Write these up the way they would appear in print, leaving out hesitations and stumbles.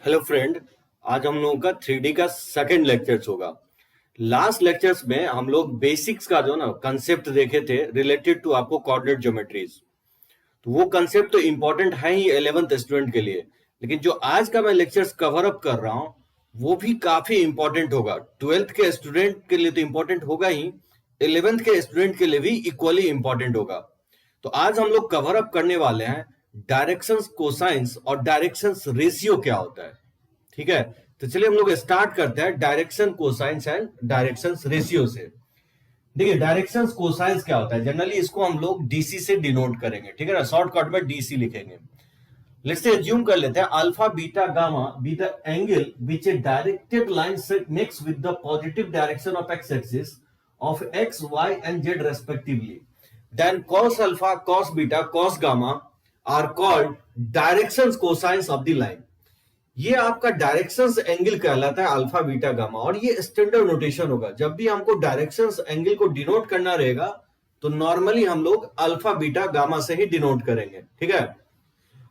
Hello friend. आज हम लोगों का 3D का सेकंड लेक्चर्स होगा। लास्ट लेक्चर्स में हम लोग बेसिक्स का जो ना कंसेप्ट देखे थे रिलेटेड टू आपको कोऑर्डिनेट ज्योमेट्रीज। तो वो कंसेप्ट तो इंपॉर्टेंट है ही 11th स्टूडेंट के लिए, लेकिन जो आज का मैं लेक्चर्स कवर अप कर रहा हूँ वो भी काफी इंपॉर्टेंट होगा। 12th के स्टूडेंट के लिए तो इंपॉर्टेंट होगा ही, 11th के स्टूडेंट के लिए भी इक्वली इंपॉर्टेंट होगा। तो आज हम लोग कवर अप करने वाले हैं डायरेक्शंस कोसाइंस और डायरेक्शंस रेशियो क्या होता है। ठीक है, तो चलिए हम लोग स्टार्ट करते हैं direction cosines and direction ratio से। देखिए डायरेक्शन कोसाइंस क्या होता है, जनरली इसको हम लोग डीसी से डिनोट करेंगे, ठीक है ना, शॉर्टकट में डीसी लिखेंगे। लेट्स से अज्यूम कर लेते हैं alpha beta gamma be the angle which a directed line makes with the positive direction of x axis of x y and z respectively, then cos alpha cos beta cos gamma are called directions cosines of the line. ये आपका directions angle कहलाता है alpha beta gamma, और ये standard notation होगा। जब भी हमको डायरेक्शंस एंगल को डिनोट करना रहेगा तो नॉर्मली हम लोग अल्फा बीटा गामा से ही डिनोट करेंगे, ठीक है।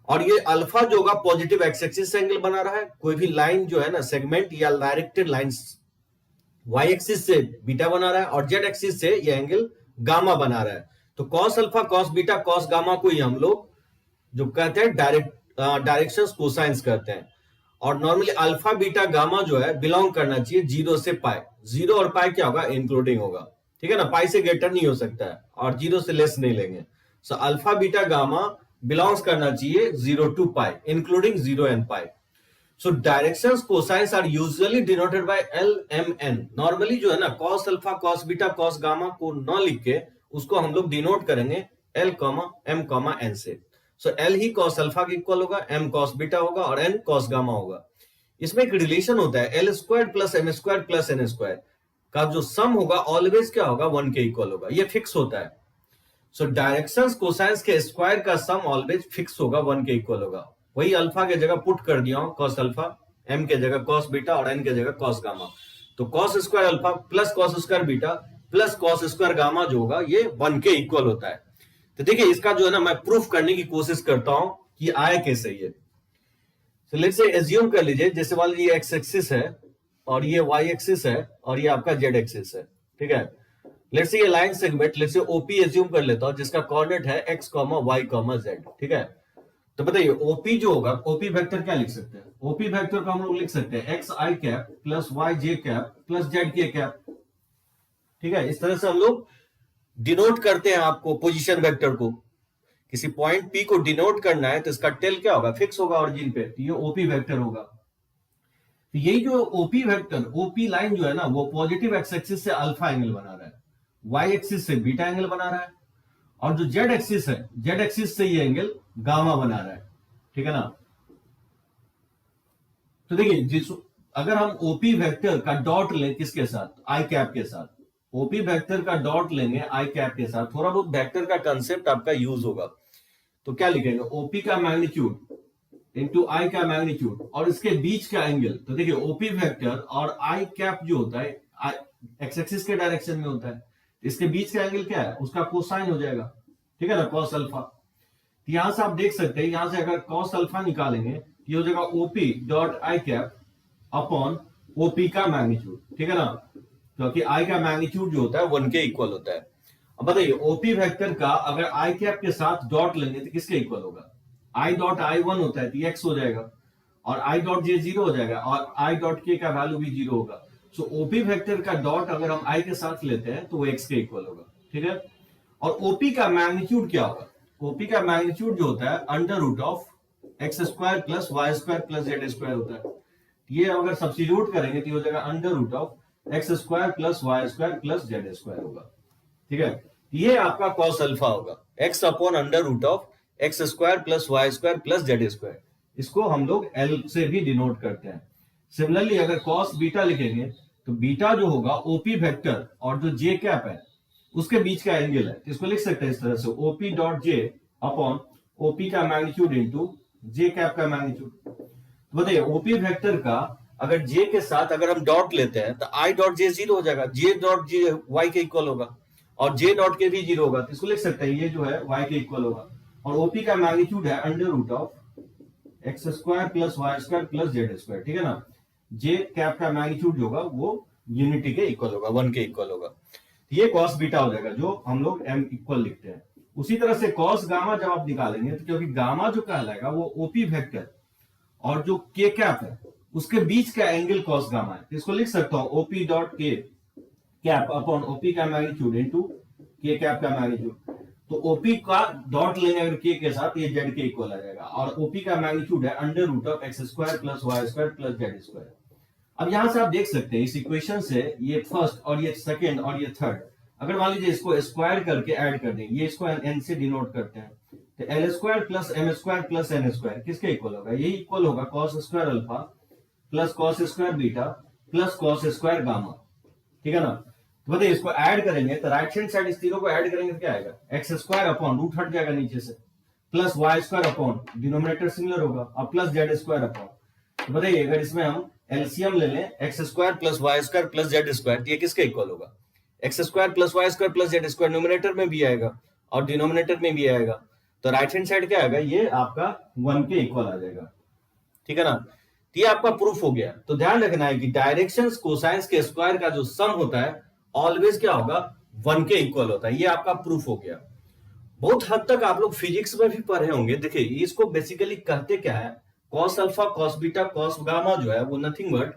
और ये अल्फा जो होगा पॉजिटिव एक्स एक्सिस से एंगल बना रहा है, कोई भी लाइन जो है ना सेगमेंट या डायरेक्टेड लाइंस वाई एक्सिस से बीटा बना रहा है, और जेड एक्सिस से ये एंगल गामा बना रहा है। तो cos alpha cos beta cos gamma को ही हम लोग जो कहते हैं डायरेक्शन कोसाइंस कहते हैं। और नॉर्मली अल्फा बीटा गामा जो है बिलोंग करना चाहिए जीरो से पाई। जीरो और पाई क्या होगा, इंक्लूडिंग होगा, ठीक है ना, पाई से ग्रेटर नहीं हो सकता है और जीरो से लेस नहीं लेंगे। So alpha beta gamma belongs करना चाहिए zero to pi including zero and pi. So directions cosines are usually denoted by l m n. Normally जो है ना cos alpha cos beta cos gamma को न लिख के उसको हम लोग डिनोट करेंगे l comma m comma n से। सो एल ही कॉस अल्फा के इक्वल होगा, एम कॉस बीटा होगा और एन कॉस गामा होगा। इसमें एक रिलेशन होता है l square plus m square plus n square का जो सम होगा ऑलवेज क्या होगा, वन के इक्वल होगा। ये फिक्स होता है। सो डायरेक्शंस कोसाइंस के स्क्वायर का सम ऑलवेज फिक्स होगा, वन के इक्वल होगा। वही अल्फा के जगह पुट कर दिया हूं कॉस अल्फा, एम के जगह कॉस बीटा और एन के जगह कॉस गामा। तो cos square alpha plus cos square beta plus cos square gamma जो होगा ये वन के इक्वल होता है। तो देखिए इसका जो है ना मैं प्रूफ करने की कोशिश करता हूं कि आया कैसे ये। तो लेट्स से एज्यूम कर लीजिए जैसे मान लीजिए एक्स एक्सिस है और ये वाई एक्सिस है और ये आपका जेड एक्सिस है, ठीक है। लेट्स से ये line segment let's say OP assume कर लेता हूं जिसका कोऑर्डिनेट है x comma y comma z, ठीक है। तो बताइए ओपी जो होगा, ओपी वेक्टर क्या लिख सकते हैं, ओपी वेक्टर को हम लोग लिख सकते हैं x i cap plus y j cap plus z k cap, ठीक है। इस तरह से हम लोग डिनोट करते हैं आपको पोजीशन वेक्टर को। किसी पॉइंट पी को डिनोट करना है तो इसका टेल क्या होगा, फिक्स होगा ओरिजिन पे, तो ये ओपी वेक्टर होगा। तो यही जो ओपी वेक्टर ओपी लाइन जो है ना वो पॉजिटिव एक्स एक्सिस से अल्फा एंगल बना रहा है, वाई एक्सिस से बीटा एंगल बना रहा है, और जो जेड एक्सिस है जेड एक्सिस से ये एंगल गामा बना रहा है, ठीक है ना। तो देखिए जिस अगर हम ओपी वेक्टर का डॉट लें किसके साथ, आई कैप के साथ, ओपी वेक्टर का डॉट लेंगे आई कैप के साथ, थोड़ा बहुत वेक्टर का कंसेप्ट आपका यूज होगा। तो क्या लिखेंगे, ओपी का मैग्नीट्यूड इंटू आई का मैग्नीट्यूड और इसके बीच का एंगल। तो देखिए ओपी वेक्टर और आई कैप जो होता है एक्स एक्सिस के डायरेक्शन में होता है, इसके बीच का एंगल क्या है, उसका कोसाइन हो जाएगा, ठीक है ना, कॉस अल्फा। तो यहां से आप देख सकते हैं, यहां से अगर कॉस अल्फा निकालेंगे तो ये हो जाएगा OP dot I cap upon OP का मैग्नीट्यूड, ठीक है ना, क्योंकि आई का मैग्नीट्यूड जो होता है वन के इक्वल होता है। अब बताइए ओपी वेक्टर का अगर आई कैप के साथ डॉट लेंगे तो किसके इक्वल होगा, आई डॉट आई वन होता है तो एक्स हो जाएगा, और आई डॉट जे जीरो हो जाएगा, और आई डॉट के का वैल्यू भी जीरो होगा। सो ओपी वेक्टर का डॉट अगर हम आई के साथ लेते हैं तो वो एक्स के इक्वल होगा, ठीक है। और ओपी का मैग्नीट्यूड क्या होगा, ओपी का मैग्नीट्यूड जो होता है under root of x square plus y square plus z square होता है। ये अगर सब्स्टिट्यूट करेंगे तो हो जाएगा under root of x square plus y square plus z square होगा, ठीक है। ये आपका कॉस अल्फा होगा, x upon under root of x square plus y square plus z square. इसको हम लोग एल से भी डिनोट करते हैं। सिमिलरली अगर कॉस बीटा लिखेंगे तो बीटा जो होगा ओपी वेक्टर और जो जे कैप है उसके बीच का एंगल है, तो इसको लिख सकते हैं इस तरह से OP dot J upon OP का मैग्नीट्यूड इंटू जे कैप का मैग्नीट्यूड। तो बताइए ओपी वेक्टर का अगर जे के साथ अगर हम डॉट लेते हैं तो आई डॉट जे जीरो हो जाएगा, जे डॉट जे वाई के इक्वल होगा, और जे डॉट के भी जीरो होगा, तो इसको लिख सकते हैं ये जो है वाई के इक्वल होगा। और ओपी का मैग्नीट्यूड है under root of x square plus y square plus z square, ठीक है ना। जे कैप का मैग्नीट्यूड जो होगा वो यूनिटी के इक्वल होगा, 1 के इक्वल होगा। ये कॉस बीटा हो जाएगा जो हम लोग m इक्वल लिखते हैं। उसी तरह से कॉस गामा जब आप निकालेंगे तो क्योंकि गामा जो कहलाएगा वो ओपी वेक्टर और जो के कैप है उसके बीच का एंगल कॉस गामा है, तो इसको लिख सकता हूं ओपी डॉट के कैप अपॉन ओपी का मैग्नीट्यूड इनटू के कैप का मैग्नीट्यूड। तो ओपी का डॉट लेंगे अगर के साथ, ये जेड के इक्वल आ जाएगा, और ओपी का मैग्नीट्यूड है under root of x square plus y square plus z square. अब यहां से आप देख सकते हैं इस इक्वेशन से ये फर्स्ट और ये सेकंड और ये थर्ड, अगर मान लीजिए इसको स्क्वायर करके ऐड कर दें, ये इसको एन से डिनोट करते हैं, तो l square plus m square plus n square किसके इक्वल होगा, यही इक्वल होगा cos square alpha plus cos square beta plus cos square gamma, ठीक है ना। तो बताइए इसको ऐड करेंगे तो राइट हैंड साइड इस तीनों को ऐड करेंगे तो क्या आएगा, एक्स स्क्वायर अपॉन रूट हट जाएगा नीचे से, plus y square upon denominator similar होगा और प्लस जेड स्क्वायर अपॉन। तो बताइए अगर इसमें हम एलसीएम ले लें x square plus y square plus z square, ये किसके इक्वल होगा, x square plus y square plus z square numerator में भी आएगा और डिनोमिनेटर में भी आएगा, तो राइट हैंड साइड क्या आएगा, ये आपका 1 के इक्वल आ जाएगा, ठीक है ना। ये आपका प्रूफ हो गया। तो ध्यान रखना है कि डायरेक्शंस कोसाइंस के स्क्वायर का जो सम होता है ऑलवेज क्या होगा, 1 के इक्वल होता है। ये आपका प्रूफ हो गया। बहुत हद तक आप लोग फिजिक्स में भी पढ़े होंगे। देखिए इसको बेसिकली कहते क्या है, cos alpha cos beta cos gamma जो है वो नथिंग बट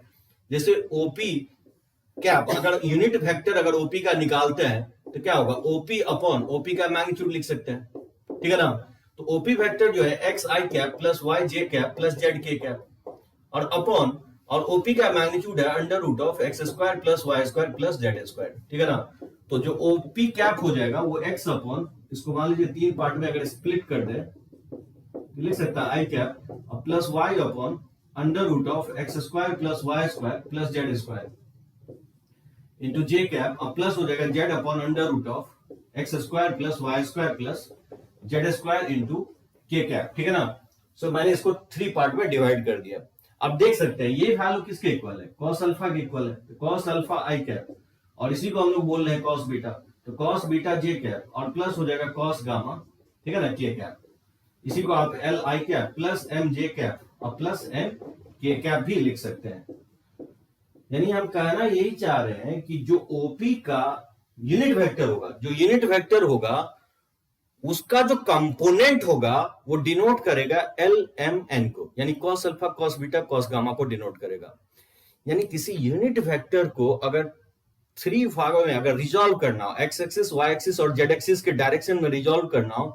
जैसे ओपी कैप, अगर यूनिट वेक्टर अगर ओपी का निकालते हैं तो क्या होगा, ओपी अपॉन ओपी का मैग्नीट्यूड लिख सकते हैं, ठीक है ना। तो ओपी वेक्टर जो है x i cap plus y j cap plus z k cap, और अपॉन और ओपी का मैग्नीट्यूड है under root of x square plus y square plus z square, ठीक है ना। तो जो ओपी कैप हो जाएगा वो एक्स अपॉन, इसको मान लीजिए 3 पार्ट में अगर स्प्लिट कर दे तो लिख सकता है आई कैप और plus y upon under root of x square plus y square plus z square into j cap और प्लस हो जाएगा z upon under root of x square plus y square plus z square into k cap, ठीक है ना। सो मैंने इसको 3 part में divide कर दिया। अब देख सकते हैं ये वैल्यू किसके इक्वल है, कॉस अल्फा के इक्वल है, तो कॉस अल्फा आई कैप और इसी को हम लोग बोल रहे हैं कॉस बीटा, तो कॉस बीटा जे कैप और प्लस हो जाएगा कॉस गामा, ठीक है ना, के कैप। इसी को आप l i cap plus m j cap और प्लस एम के कैप भी लिख सकते हैं। यानी हम कहना यही चाह रहे हैं कि जो ओपी का यूनिट वेक्टर होगा, जो यूनिट वेक्टर होगा उसका जो कंपोनेंट होगा वो डिनोट करेगा एल एम एन को, यानी cos alpha cos beta cos gamma को डिनोट करेगा। यानी किसी यूनिट वेक्टर को अगर 3 भागों में अगर रिजॉल्व करना हो, एक्स एक्सिस वाई एक्सिस और जेड एक्सिस के डायरेक्शन में रिजॉल्व करना हो,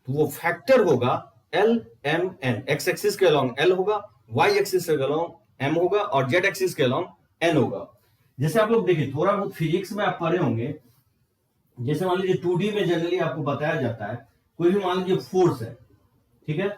तो वो फैक्टर होगा l m n. X axis के अलोंग एल होगा, वाई एक्सिस के अलोंग एम होगा और जेड एक्सिस के अलोंग एन होगा। जैसे आप लोग देखिए थोड़ा बहुत फिजिक्स में आप पढ़े होंगे, जैसे मान लीजिए 2D में जनरली आपको बताया जाता है, कोई भी मान लीजिए फोर्स है, ठीक है,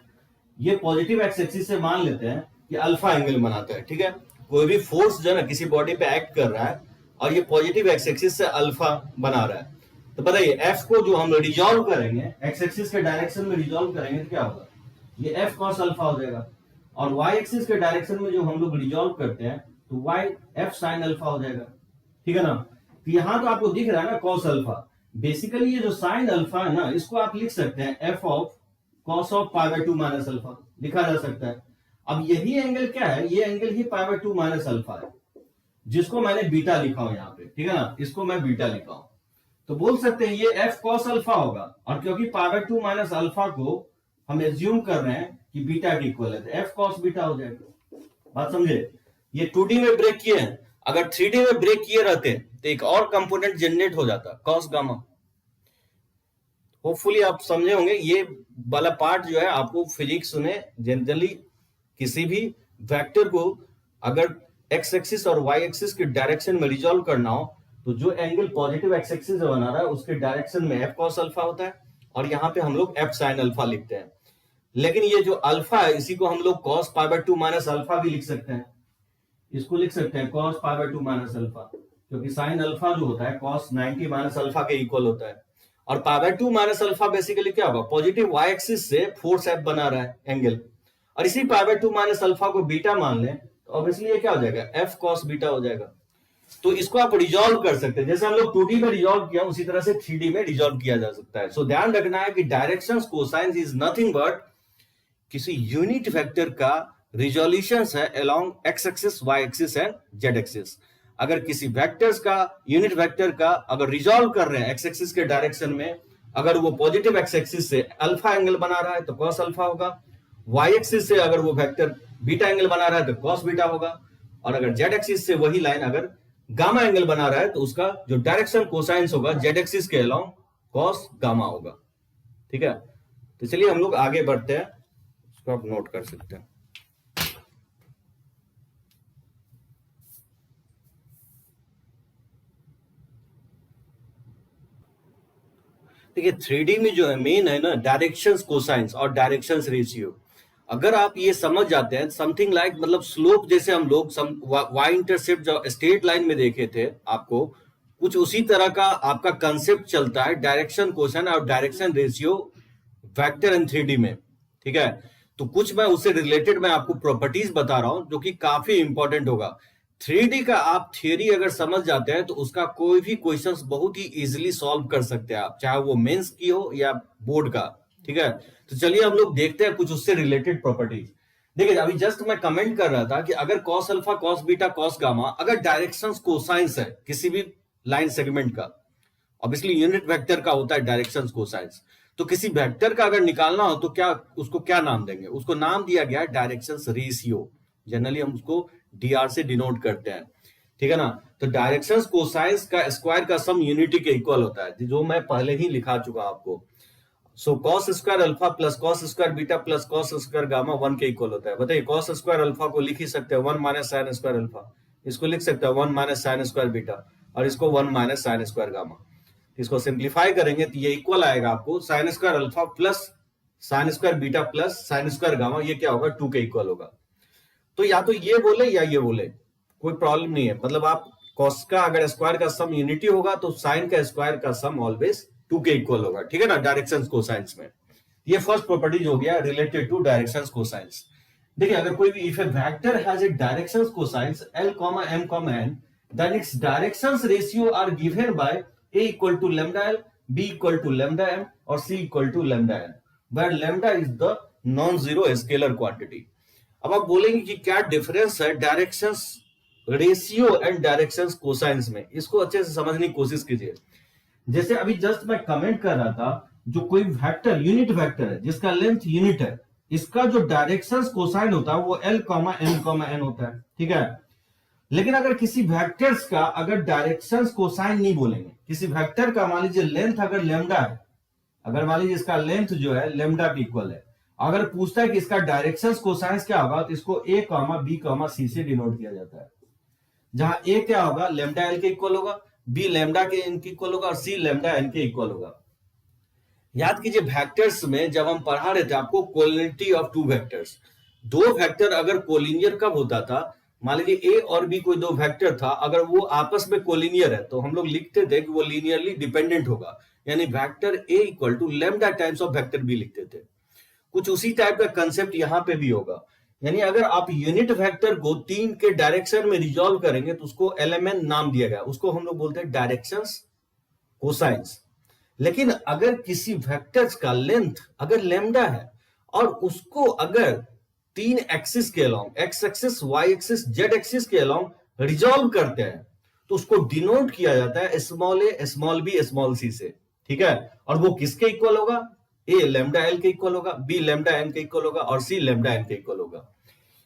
ये पॉजिटिव एक्स एक्सिस से मान लेते हैं कि अल्फा एंगल बनाता है, ठीक है। कोई भी फोर्स जो है ना किसी बॉडी पे एक्ट कर रहा है और ये पॉजिटिव एक्स एक्सिस से अल्फा बना रहा है, तो बताइए एफ को जो हम रिजॉल्व करेंगे एक्स एक्सिस के डायरेक्शन में रिजॉल्व करेंगे तो क्या होगा, ये एफ कॉस अल्फा हो जाएगा, और वाई एक्सिस के डायरेक्शन में जो हम लोग रिजॉल्व करते हैं तो वाई एफ साइन अल्फा हो जाएगा, ठीक है ना। तो यहां तो आपको दिख रहा है ना कॉस अल्फा, बेसिकली ये जो साइन अल्फा है ना इसको आप लिख सकते हैं F of cos of pi by 2 minus alpha लिखा जा सकता है। अब यही एंगल क्या है, ये angle he pi by 2 minus alpha है, जिसको मैंने बीटा लिखा हूं यहाँ पे, ठीक है ना, इसको मैं बीटा लिखा हूं। तो बोल सकते हैं ये एफ कॉस अल्फा होगा, और क्योंकि पाई बाय 2 माइनस अल्फा को हम एज्यूम कर रहे हैं कि बीटा के इक्वल है, तो एफ कॉस बीटा हो जाएगा। बात समझे। ये 2D में ब्रेक किए हैं, अगर 3D में ब्रेक किए रहते तो एक और कंपोनेंट जनरेट हो जाता कॉस गामा। होपफुली आप समझे होंगे। ये वाला पार्ट जो है आपको फिजिक्स में जनरली किसी भी वेक्टर को अगर एक्स एक्सिस और वाई एक्सिस के डायरेक्शन में रिजॉल्व करना हो तो जो एंगल पॉजिटिव एक्स एक्सिस से बना रहा है उसके डायरेक्शन में एफ कॉस अल्फा होता है, और यहाँ पे हम लोग एफ साइन अल्फा लिखते हैं। लेकिन ये जो अल्फा है इसी को हम लोग cos pi by 2 minus alpha भी लिख सकते हैं, इसको लिख सकते हैं cos pi by 2 minus alpha, क्योंकि साइन अल्फा जो होता है कॉस 90 माइनस अल्फा के इक्वल होता है, और pi by 2 minus alpha basically क्या होगा, पॉजिटिव वाई एक्सिस से फोर्स एफ बना रहा है एंगल, और इसी पाई बाय 2 माइनस अल्फा को बीटा मान लें तो ऑब्वियसली ये क्या हो जाएगा, एफ कॉस बीटा हो जाएगा। तो इसको आप रिजॉल्व कर सकते हैं, जैसे हम लोग 2D में रिजॉल्व किया उसी तरह से 3D में रिजॉल्व किया जा सकता है। सो ध्यान रखना है कि directions cosines is nothing but किसी यूनिट वेक्टर का रिजोल्यूशन है along x axis, Y axis and z axis. अगर किसी वेक्टर्स का, यूनिट वेक्टर का अगर रिजॉल्व कर रहे हैं एक्स एक्सिस के डायरेक्शन में, अगर वो पॉजिटिव एक्स एक्सिस से अल्फा एंगल बना रहा है तो कॉस अल्फा होगा, वाई एक्सिस से अगर वो वेक्टर बीटा एंगल बना रहा है तो कॉस बीटा होगा, और अगर जेड एक्सिस से वही लाइन अगर गामा एंगल बना रहा है तो उसका जो डायरेक्शन कोसाइंस होगा जेड एक्सिस के अलोंग कॉस गामा होगा। ठीक है, तो चलिए हम लोग आगे बढ़ते हैं, इसको आप नोट कर सकते हैं। देखिए 3D में जो है मेन है ना डायरेक्शंस कोसाइंस और डायरेक्शंस रेशियो। अगर आप ये समझ जाते हैं समथिंग लाइक मतलब स्लोप, जैसे हम लोग वाई इंटरसेप्ट जो स्ट्रेट लाइन में देखे थे आपको, कुछ उसी तरह का आपका कंसेप्ट चलता है डायरेक्शन कोसाइन और डायरेक्शन रेशियो वेक्टर इन 3D में। ठीक है, तो कुछ मैं उससे रिलेटेड मैं आपको प्रॉपर्टीज बता रहा हूं जो कि काफी इंपॉर्टेंट होगा। 3D का आप थियरी अगर समझ जाते हैं तो उसका कोई भी क्वेश्चंस बहुत ही इजीली सॉल्व कर सकते हैं आप, चाहे वो मेंस की हो या बोर्ड का। ठीक है, तो चलिए हम लोग देखते हैं कुछ उससे रिलेटेड प्रॉपर्टीज। देखिए अभी जस्ट मैं कमेंट कर रहा था कि अगर cos alpha, cos beta, cos gamma अगर डायरेक्शंस कोसाइंस है किसी भी लाइन सेगमेंट का, ऑब्वियसली यूनिट वेक्टर का होता है डायरेक्शंस कोसाइंस, तो किसी वेक्टर का अगर निकालना हो तो क्या उसको क्या नाम देंगे? उसको नाम दिया गया है डायरेक्शंस रेशियो। जनरली हम उसको dr से डिनोट करते हैं। ठीक है ना, तो डायरेक्शंस कोसाइंस का स्क्वायर का सम यूनिटी के इक्वल होता है, जो मैं पहले ही लिखा चुका आपको। So cos square alpha plus cos square beta plus cos square gamma 1 के इक्वल होता है। बताइए कॉस स्क्वायर अल्फा को लिख ही सकते हैं 1 माइनस साइन स्क्वायर अल्फा, इसको लिख सकते हैं 1 माइनस साइन स्क्वायर बीटा, और इसको 1 माइनस साइन स्क्वायर गामा। इसको सिंप्लीफाई करेंगे तो ये इक्वल आएगा आपको sine square alpha plus sine square beta plus sine square gamma, ये क्या होगा 2 के इक्वल होगा। तो या तो ये बोले या ये बोले, कोई प्रॉब्लम नहीं है। मतलब आप कॉस का अगर स्क्वायर का सम यूनिटी होगा तो साइन का स्क्वायर का सम ऑलवेज 2 के इक्वल होगा। ठीक है ना, डायरेक्शंस कोसाइंस में। ये फर्स्ट प्रॉपर्टी हो गया रिलेटेड टू डायरेक्शंस कोसाइंस। देखिए अगर कोई भी if A vector has a directions cosines l, m, n, then its directions ratio are given by a equal to lambda l, b equal to lambda m और c equal to lambda n, where lambda is the non-zero scalar quantity। अब आप बोलेंगे कि क्या difference है directions ratio and directions cosines में, इसको अच्छे से समझने की कोशिश कीजिए। जैसे अभी जस्ट मैं कमेंट कर रहा था, जो कोई वेक्टर यूनिट वेक्टर है जिसका लेंथ यूनिट है, इसका जो डायरेक्शंस कोसाइन होता है वो l, m, n होता है। ठीक है, लेकिन अगर किसी वेक्टर्स का अगर डायरेक्शंस कोसाइन नहीं बोलेंगे, किसी वेक्टर का मान लीजिए लेंथ अगर लेमडा है, अगर मान लीजिए इसका लेंथ जो है लेमडा के इक्वल है, अगर पूछता है कि इसका डायरेक्शंस कोसाइंस क्या होगा तो इसको a, b, c से डिनोट किया जाता है, जहां a क्या होगा लेमडा l के इक्वल होगा, b लेमडा के n के इक्वल होगा और c लेमडा n के इक्वल होगा। याद कीजिए वेक्टर्स में जब हम पढ़ा रहे थे आपको कोलिनिटी ऑफ टू वेक्टर्स, दो वेक्टर अगर कोलिनियर कब होता था, मान लीजिए a और b कोई दो वेक्टर था, अगर वो आपस में कोलिनियर है तो हम लोग लिखते थे कि वो लीनियरली डिपेंडेंट होगा, यानी vector a equal to lambda times of vector b लिखते थे। कुछ उसी टाइप का कंसेप्ट यहां पे भी होगा, यानी अगर आप यूनिट वेक्टर को 3 के डायरेक्शन में रिजॉल्व करेंगे तो उसको एलएमएन नाम दिया गया, उसको हम लोग बोलते हैं डायरेक्शंस कोसाइंस। लेकिन अगर किसी वेक्टर्स का लेंथ अगर लेमडा है और उसको अगर 3 एक्सिस के along, x axis, Y axis, Z axis के अलोंग रिजॉल्व करते हैं तो उसको डिनोट किया जाता है small a, small b, small c से। ठीक है, और वो किसके इक्वल होगा? ए लेमडा एल के इक्वल होगा, बी लेमडा एन के इक्वल होगा और सी लेमडा एन के इक्वल होगा।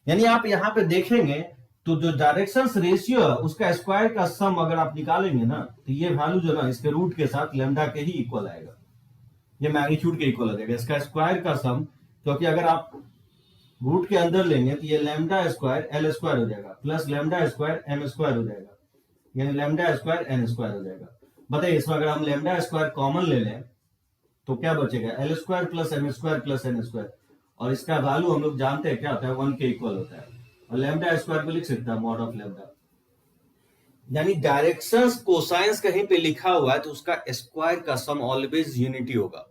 यानी आप यहां पे देखेंगे तो जो डायरेक्शंस रेशियो है उसका स्क्वायर का सम अगर आप निकालेंगे ना तो ये वैल्यू जो ना इसके रूट के साथ लेमडा के ही इक्वल आएगा, ये मैग्नीट्यूड के इक्वल हो जाएगा इसका स्क्वायर का सम, क्योंकि अगर आप रूट के अंदर लेंगे तो ये लेमडा स्क्वायर एल स्क्वायर हो जाएगा plus lambda square m square हो जाएगा, यानी लेमडा स्क्वायर एन स्क्वायर हो जाएगा। बताइए इसमें अगर हम लेमडा स्क्वायर कॉमन ले लें तो क्या बचेगा? L square plus m square plus n square, और इसका वैल्यू हम लोग जानते हैं क्या होता है 1 के इक्वल होता है, और लेमडा स्क्वायर को लिख सकता है मॉड ऑफ लेमडा। यानी डायरेक्शंस कोसाइंस कहीं पे लिखा हुआ है तो उसका स्क्वायर का सम ऑलवेज यूनिटी होगा,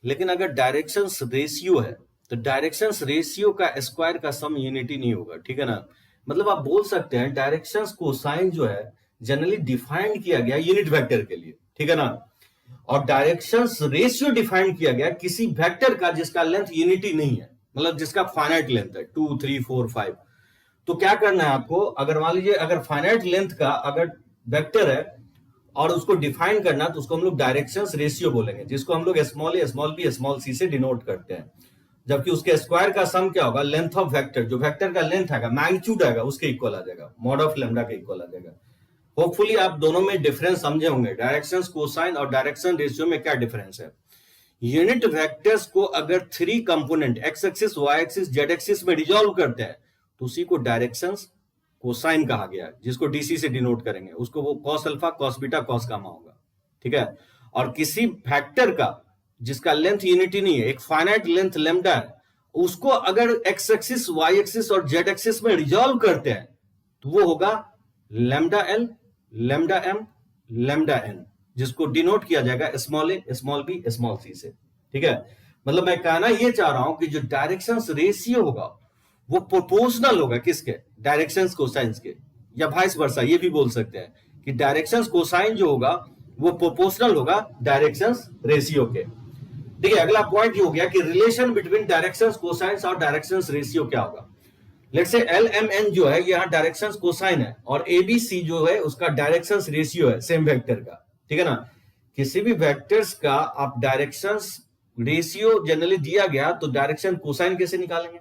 लेकिन अगर डायरेक्शंस रेशियो है तो डायरेक्शंस रेशियो का स्क्वायर का सम यूनिटी नहीं होगा। ठीक है ना, मतलब आप बोल सकते हैं डायरेक्शंस कोसाइन जो है जनरली डिफाइन किया गया यूनिट वेक्टर के लिए। ठीक है ना, और डायरेक्शंस रेशियो डिफाइन किया गया किसी वेक्टर का जिसका लेंथ यूनिटी नहीं है, मतलब जिसका फाइनाइट लेंथ है 2 3 4 5। तो क्या करना है आपको, अगर मान लीजिए अगर फाइनाइट लेंथ का अगर वेक्टर है और उसको डिफाइन करना, तो उसको हम लोग डायरेक्शंस रेशियो बोलेंगे, जिसको हम लोग small a small b small c से डिनोट करते हैं। जबकि उसके स्क्वायर का सम क्या होगा, लेंथ ऑफ वेक्टर, जो वेक्टर का लेंथ आएगा, मैग्नीट्यूड आएगा, उसके इक्वल आ जाएगा, मॉड ऑफ लेमडा के इक्वल आ जाएगा। होपफुली आप दोनों में डिफरेंस समझे होंगे, डायरेक्शन कोसाइन और डायरेक्शन रेशियो में क्या डिफरेंस है। यूनिट वेक्टर्स को अगर three component x axis Y axis Z axis में रिजॉल्व करते हैं तो उसी को डायरेक्शंस कोसाइन कहा गया है, जिसको डीसी से डिनोट करेंगे, उसको वो cos alpha cos beta cos gamma होगा, ठीक है। और किसी फैक्टर का जिसका लेंथ यूनिटी नहीं है, एक फाइनाइट लेंथ लेमडा है, उसको अगर एक्स एक्सिस वाई एक्सिस और जेड एक्सिस में रिजॉल्व करते हैं तो वो होगा lambda l, lambda m, lambda n, जिसको डिनोट किया जाएगा small a small b small c से, ठीक है। मतलब मैं कहना ये चाह रहा हूं कि जो डायरेक्शंस रेशियो होगा वो प्रोपोर्शनल होगा किसके, डायरेक्शंस कोसाइंस के, या वाइस वर्सा ये भी बोल सकते हैं कि डायरेक्शंस कोसाइन जो होगा वो प्रोपोर्शनल होगा डायरेक्शंस रेशियो के। देखिए अगला पॉइंट ये हो गया कि रिलेशन बिटवीन डायरेक्शंस कोसाइंस और डायरेक्शंस रेशियो क्या होगा। Let's say L m N जो है यहाँ डायरेक्शंस कोसाइन है और एबीसी जो है उसका डायरेक्शंस रेशियो है सेम वेक्टर का, ठीक है ना। किसी भी वेक्टर्स का आप डायरेक्शंस रेशियो जनरली दिया गया तो डायरेक्शन कोसाइन कैसे निकालेंगे,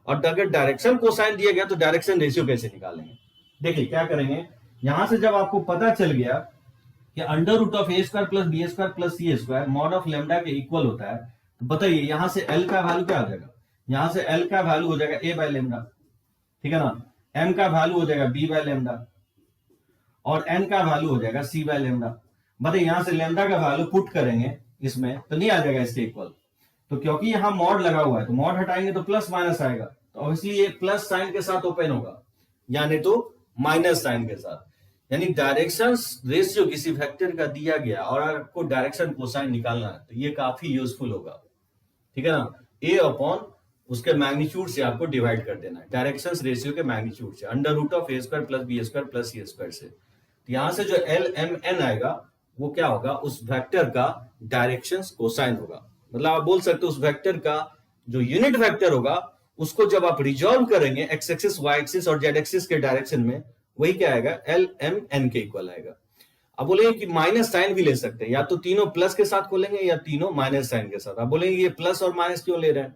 और अगर डायरेक्शन कोसाइन दिया गया तो डायरेक्शन रेशियो कैसे निकालेंगे। देखिए क्या करेंगे, यहां से जब आपको पता चल गया कि under root of A square plus b square plus c square mod of lambda के इक्वल होता है, तो बताइए यहां से एल का वैल्यू क्या हो जाएगा, यहां से एल का वैल्यू हो जाएगा ए बाय लेमडा, ठीक है ना, एम का वैल्यू हो जाएगा बी बाय लेमडा और एन का वैल्यू हो जाएगा सी बाय लेमडा। बताइए यहां से लेमडा का वैल्यू पुट करेंगे इसमें तो नहीं आ जाएगा इसके इक्वल, तो क्योंकि यहां मॉड लगा हुआ है तो मॉड हटाएंगे तो प्लस माइनस आएगा, तो ऑब्वियसली ये प्लस साइन के साथ ओपन होगा, यानी तो माइनस साइन के साथ। यानी डायरेक्शन रेशियो किसी वेक्टर का दिया गया और आपको डायरेक्शन कोसाइन निकालना है तो ये काफी यूजफुल होगा, ठीक है ना। ए अपॉन उसके मैग्नीट्यूड से आपको डिवाइड कर देना है, डायरेक्शन रेशियो के मैग्नीट्यूड से, under root of A square plus b square plus c square से। तो यहां से जो एल एम एन आएगा वो क्या होगा, उस वेक्टर का डायरेक्शन कोसाइन होगा। मतलब आप बोल सकते हो उस वेक्टर का जो यूनिट वेक्टर होगा उसको जब आप रिजॉल्व करेंगे एक्स एक्सिस वाई एक्सिस और जेड एक्सिस के डायरेक्शन में, वही क्या आएगा, एल एम एन के इक्वल आएगा। अब बोलेंगे कि माइनस साइन भी ले सकते हैं, या तो तीनों प्लस के साथ खोलेंगे या तीनों माइनस साइन के साथ। आप बोलेंगे ये प्लस और माइनस क्यों ले रहे हैं,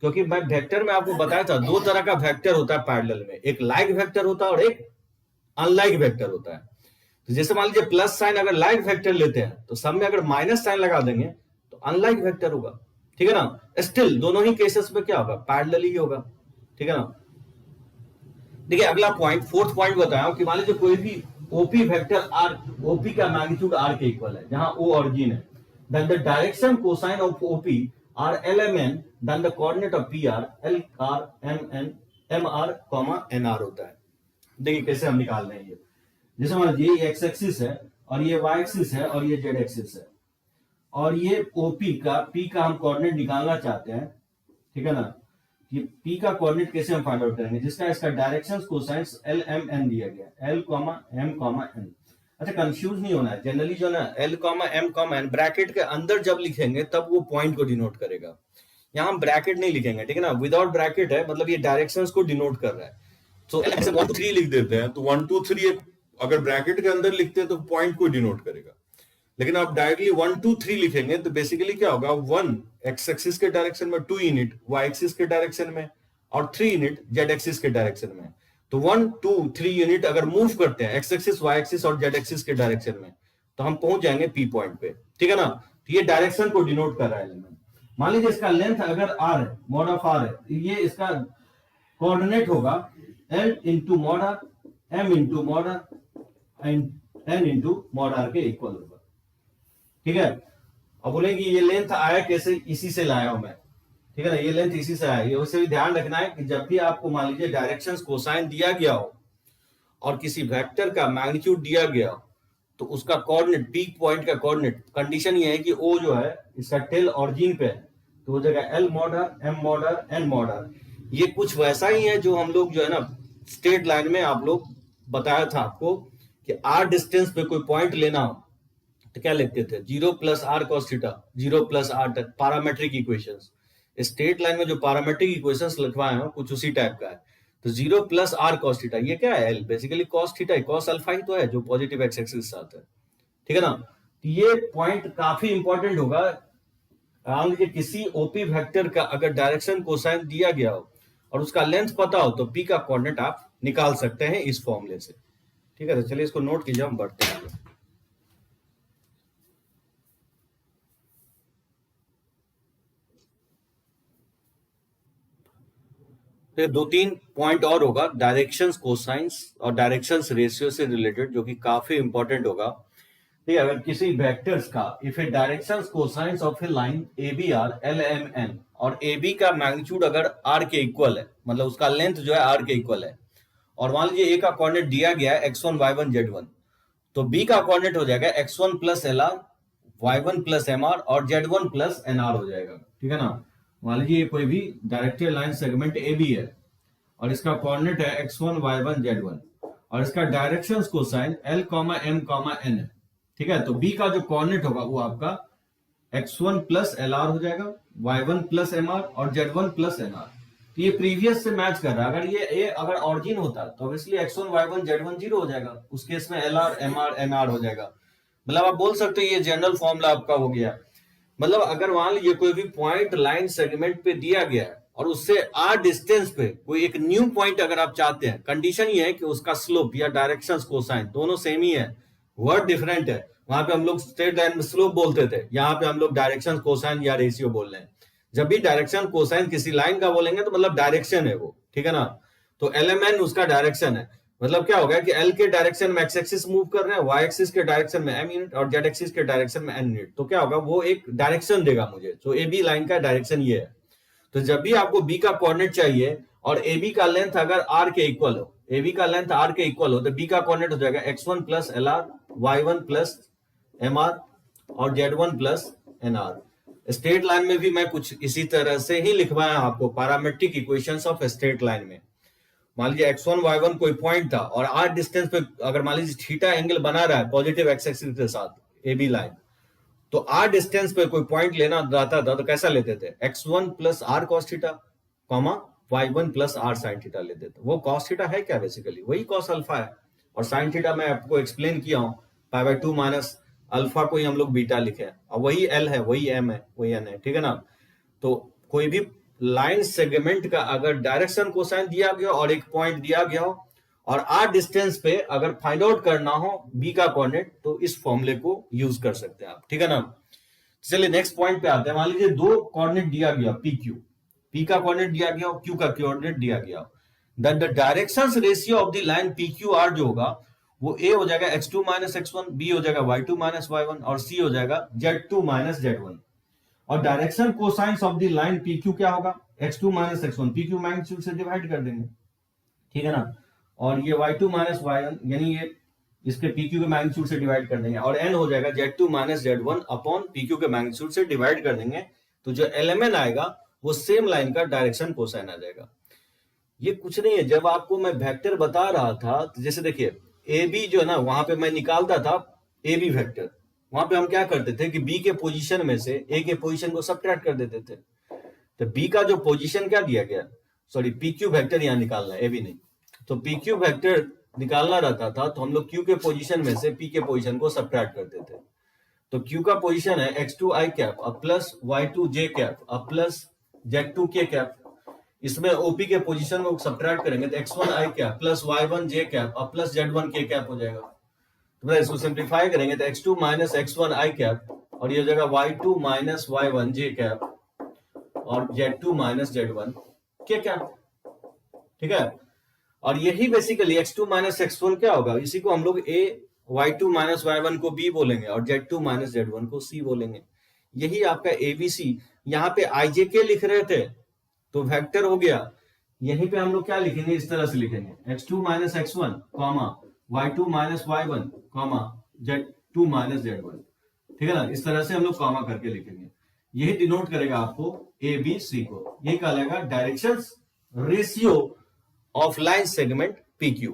क्योंकि मैं वेक्टर में आपको बताया था दो तरह का वेक्टर होता है पैरेलल में, एक लाइक वेक्टर होता है और एक अनलाइक वेक्टर होता है। तो जैसे मान लीजिए प्लस साइन अगर लाइक वेक्टर लेते हैं तो सब में अगर माइनस साइन लगा देंगे तो अनलाइक वेक्टर होगा, ठीक है ना। स्टिल दोनों ही केसेस में क्या होगा, पैरेलल ही होगा, ठीक है ना। देखिए अगला पॉइंट, फोर्थ पॉइंट बताया कि मान लीजिए कोई भी ओपी वेक्टर आर, ओपी का मैग्नीट्यूड आर के इक्वल है जहां ओ ऑरिजिन है, then the direction cosine of OP are l m n, then the coordinate of P are l are m n m r comma n r होता है। देखिए कैसे हम निकाल रहे हैं ये, जैसे मान लीजिए ये एक्स एक्सिस है और ये वाई एक्सिस है और ये जेड एक्सिस है, और ये ओपी का पी का हम कोऑर्डिनेट निकालना चाहते हैं, ठीक है ना। ये पी का कोऑर्डिनेट कैसे हम फाइंड आउट करेंगे, जिसका इसका direction cosines l m n दिया गया, l comma m comma n. अच्छा कंफ्यूज नहीं होना है, जनरली जो ना l comma m comma n bracket के अंदर जब लिखेंगे तब वो पॉइंट को डिनोट करेगा, यहाँ हम ब्रैकेट नहीं लिखेंगे, ठीक है ना। विदाउट ब्रैकेट है मतलब ये डायरेक्शंस को डिनोट कर रहा है, तो 1 2 3 लिख देते हैं तो 1 2 3 अगर ब्रैकेट के अंदर लिखते हैं तो पॉइंट को डिनोट करेगा। लेकिन आप डायरेक्टली 1 2 3 लिखेंगे तो बेसिकली क्या होगा, 1 एक्स एक्सिस के डायरेक्शन में, 2 यूनिट वाई एक्सिस के डायरेक्शन में और 3 यूनिट जेड एक्सिस के डायरेक्शन में। तो 1 2 3 यूनिट अगर मूव करते हैं एक्स एक्सिस वाई एक्सिस और जेड एक्सिस के डायरेक्शन में तो हम पहुंच जाएंगे पी पॉइंट पे, ठीक है ना। तो ये डायरेक्शन को डिनोट कर रहा है एलिमेंट। मान लीजिए इसका लेंथ अगर आर है, मॉड ऑफ आर है, ये इसका कोऑर्डिनेट होगा l into mod r, m into mod r and n into mod r के इक्वल होगा, ठीक है। अब बोलेंगे ये लेंथ आया कैसे, इसी से लाया हूं मैं, ठीक है ना, ये लेंथ इसी से आया। ये उसे भी ध्यान रखना है कि जब भी आपको मान लीजिए डायरेक्शंस कोसाइन दिया गया हो और किसी वेक्टर का मैग्नीट्यूड दिया गया हो तो उसका कोऑर्डिनेट, पीक पॉइंट का कोऑर्डिनेट, कंडीशन ये है कि ओ जो है इसका टेल ऑरिजिन पे है तो हो जाएगा l mod r, m mod r, n mod r. ये कुछ वैसा ही है जो हम लोग जो है ना स्ट्रेट लाइन में आप लोग बताया था आपको कि आर डिस्टेंस पे कोई पॉइंट लेना हो तो क्या लिखते थे, 0 plus are cos theta, 0 plus r, parametric equations. Straight line में जो पैरामेट्रिक इक्वेशंस लिखवाए हैं कुछ उसी टाइप का है। तो 0 प्लस आर कॉस थीटा, ये क्या है? L basically cos theta, cos alpha ही तो है जो पॉजिटिव एक्स एक्सिस के साथ है, ठीक है ना। तो ये पॉइंट काफी इंपॉर्टेंट होगा। मान लीजिए किसी ओपी वेक्टर का अगर डायरेक्शन कोसाइन दिया गया हो और उसका लेंथ पता हो तो पी का कोऑर्डिनेट आप निकाल सकते हैं इस फॉर्मूले से, ठीक है। तो चलिए इसको नोट कीजिए, हम बढ़ते हैं। फिर दो तीन पॉइंट और होगा डायरेक्शंस कोसाइंस और डायरेक्शंस रेशियो से रिलेटेड, जो कि काफी इंपॉर्टेंट होगा। ठीक है, अगर किसी वेक्टर्स का if a directions cosines of a line a b are l m n और ए बी का मैग्नीट्यूड अगर आर के इक्वल है, मतलब उसका लेंथ जो है आर के इक्वल है, और मान लीजिए ए का कोऑर्डिनेट दिया गया है x1 y1 z1, तो बी का कोऑर्डिनेट हो जाएगा x1 plus L R, y1 plus M R और z1 प्लस एन आर हो जाएगा, ठीक है ना। मान लीजिए कोई भी directed line segment a b है और इसका कोऑर्डिनेट है x1 y1 z1 और इसका directions cosine l, m, n है, ठीक है। तो बी का जो कोऑर्डिनेट होगा वो आपका x1 प्लस एल आर हो जाएगा, y1 प्लस एम आर और z1 प्लस एन आर। तो ये प्रीवियस से मैच कर रहा है। अगर ये ए अगर ऑरिजिन होता तो obviously x1 y1 z1 zero हो जाएगा, उस केस में L are M R N R हो जाएगा। मतलब आप बोल सकते हो ये जनरल फॉर्मूला आपका हो गया। मतलब अगर मान लीजिए कोई भी पॉइंट लाइन सेगमेंट पे दिया गया है और उससे आर डिस्टेंस पे कोई एक न्यू पॉइंट अगर आप चाहते हैं, कंडीशन ये है कि उसका स्लोप या डायरेक्शन कोसाइन दोनों सेम ही है, वर्ड डिफरेंट है। वहां पे हम लोग स्ट्रेट लाइन में स्लोप बोलते थे, यहाँ पे हम लोग डायरेक्शन कोसाइन या रेशियो बोल रहे हैं। जब भी डायरेक्शन कोसाइन किसी लाइन का बोलेंगे तो मतलब डायरेक्शन है वो, ठीक है ना। तो एलएमएन उसका डायरेक्शन है, मतलब क्या होगा कि एल के डायरेक्शन में एक्स एक्सिस मूव कर रहे हैं, वाई एक्सिस के डायरेक्शन में एम यूनिट और जेड एक्सिस के डायरेक्शन में एन यूनिट, तो क्या होगा वो एक डायरेक्शन देगा मुझे। तो ए बी लाइन का डायरेक्शन ये है। तो जब भी आपको बी का कोऑर्डिनेट चाहिए और ए बी का लेंथ अगर आर के इक्वल हो, ए बी का लेंथ आर के इक्वल हो, तो बी का कोऑर्डिनेट हो जाएगा x1 plus L R, y1 plus M R और z1 plus N R. Straight line में भी मैं कुछ इसी तरह से ही लिखवाया आपको parametric equations of straight line में। मान लीजिए x1 y1 कोई पॉइंट था और r डिस्टेंस पे अगर मान लीजिए थीटा एंगल बना रहा है पॉजिटिव एक्स एक्सिस के साथ ए बी लाइन, तो r डिस्टेंस पे कोई पॉइंट लेना रहता था तो कैसा लेते थे? x1 plus are cos theta comma y1 plus R sine theta लेते थे। वो कॉस थीटा है क्या? बेसिकली वही कॉस अल्फा है, और साइन थीटा मैं आपको एक्सप्लेन किया हूं, पाई बाय 2 माइनस अल्फा को ही हम लोग बीटा लिखे हैं, और वही एल है, वही एम है, वही एन है, ठीक है ना। तो कोई भी लाइन सेगमेंट का अगर डायरेक्शन कोसाइन दिया गया और एक पॉइंट दिया गया हो और आर डिस्टेंस पे अगर फाइंड आउट करना हो बी का कोऑर्डिनेट, तो इस फॉर्मूले को यूज कर सकते हैं आप, ठीक है ना। चलिए नेक्स्ट पॉइंट पे आते हैं। मान लीजिए दो कोऑर्डिनेट दिया गया पी क्यू, पी का कोऑर्डिनेट दिया गया और क्यू का कोऑर्डिनेट दिया गया, that the directions ratio of the line P Q R जो होगा वो ए हो जाएगा x2 माइनस x1, बी हो जाएगा y2 माइनस y1 और सी हो जाएगा z2 माइनस z1। और direction cosines of the line P Q क्या होगा? x2 minus x1, P Q magnitude से डिवाइड कर देंगे, ठीक है ना। और ये y2 माइनस y1 यानी ये इसके PQ के मैग्नीट्यूड से डिवाइड कर देंगे, और n हो जाएगा Z2 minus Z1 upon PQ के मैग्नीट्यूड से डिवाइड कर देंगे, तो जो एलिमेंट आएगा वो सेम लाइन का डायरेक्शन कोसाइन आ जाएगा। ये कुछ नहीं है, जब आपको मैं वेक्टर बता रहा था तो जैसे देखिए ए बी जो है ना, वहां पे मैं निकालता था ए बी वेक्टर, वहां पे हम क्या करते थे कि बी के पोजीशन में से ए के पोजीशन को सबट्रैक्ट कर देते थे। तो बी का जो पोजीशन क्या दिया गया, सॉरी पी क्यू वेक्टर यहां निकालना है, ए बी नहीं, तो पी क्यू वेक्टर निकालना रहता था तो हम लोग क्यू के पोजीशन में से पी के पोजीशन को सबट्रैक्ट करते थे। तो क्यू का पोजीशन है x2 i कैप अब प्लस y2 j कैप अब प्लस z2 k कैप, इसमें ओपी के पोजीशन को सबट्रैक्ट करेंगे तो x1 i cap plus y1 j cap अब प्लस z1 k कैप हो जाएगा। तो इसको सिंप्लीफाई करेंगे तो x2 minus x1 i cap और ये हो जाएगा y2 minus y1 j cap और z2 minus z1 k cap, ठीक है। और यही बेसिकली x2 माइनस x1 क्या होगा, इसी को हम लोग a y2 माइनस y1 को b बोलेंगे और z2 माइनस z1 को c बोलेंगे। यही आपका abc। यहाँ पे ijk लिख रहे थे तो वेक्टर हो गया, यहीं पे हम लोग क्या लिखेंगे, इस तरह से लिखेंगे x2 minus x1 comma y2 minus y1 comma z2 minus z1, ठीक है ना। इस तरह से हम लोग कॉमा करके लिखेंगे, यही डिनोट करेगा आपको abc को। यही कहलाएगा directions ratio of line segment PQ।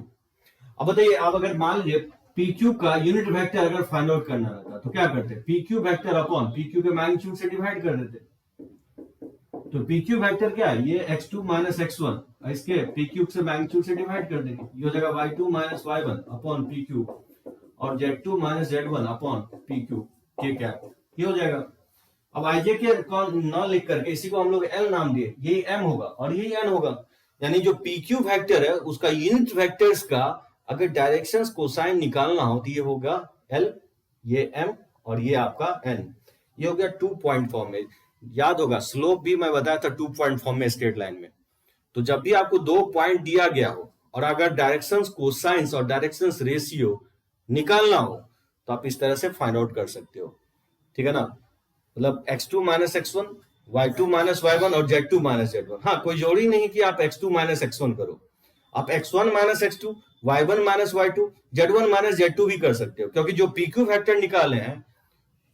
अब बताइए, आप अगर मान लीजिए PQ का यूनिट वेक्टर अगर फाइंड आउट करना रहता तो क्या करते? PQ वेक्टर अपॉन PQ के मैग्नीट्यूड से डिवाइड कर देते, तो पी क्यू वेक्टर क्या है, ये x2 माइनस x1 इसके पी क्यूब से मैग्नीट्यूड से डिवाइड कर देंगे, ये हो जाएगा y2 minus y1 upon P cube और z2 minus z1 upon P cube के कैप, ये हो जाएगा। अब आईजे के न लिख करके इसी को हम लोग एल नाम दिए, यही एम होगा और यही एन होगा, यानी जो पी क्यू वेक्टर है उसका यूनिट वेक्टर्स का अगर डायरेक्शंस कोसाइन निकालना हो तो ये होगा एल, ये एम और ये आपका एन। ये हो गया 2 पॉइंट फॉर्म में। याद होगा स्लोप भी मैं बताया था 2 पॉइंट फॉर्म में स्ट्रेट लाइन में। तो जब भी आपको 2 पॉइंट दिया गया हो और अगर डायरेक्शंस कोसाइंस और डायरेक्शंस रेशियो निकालना हो तो आप इस तरह से फाइंड आउट कर सकते हो, ठीक है ना। मतलब x2 minus x1, y2 minus y1 और z2 माइनस z1। हाँ, कोई जरूरी नहीं कि आप x2 माइनस x1 करो, आप x1 minus x2, y1 minus y2, z1 minus z2 भी कर सकते हो, क्योंकि जो pq फैक्टर निकाले हैं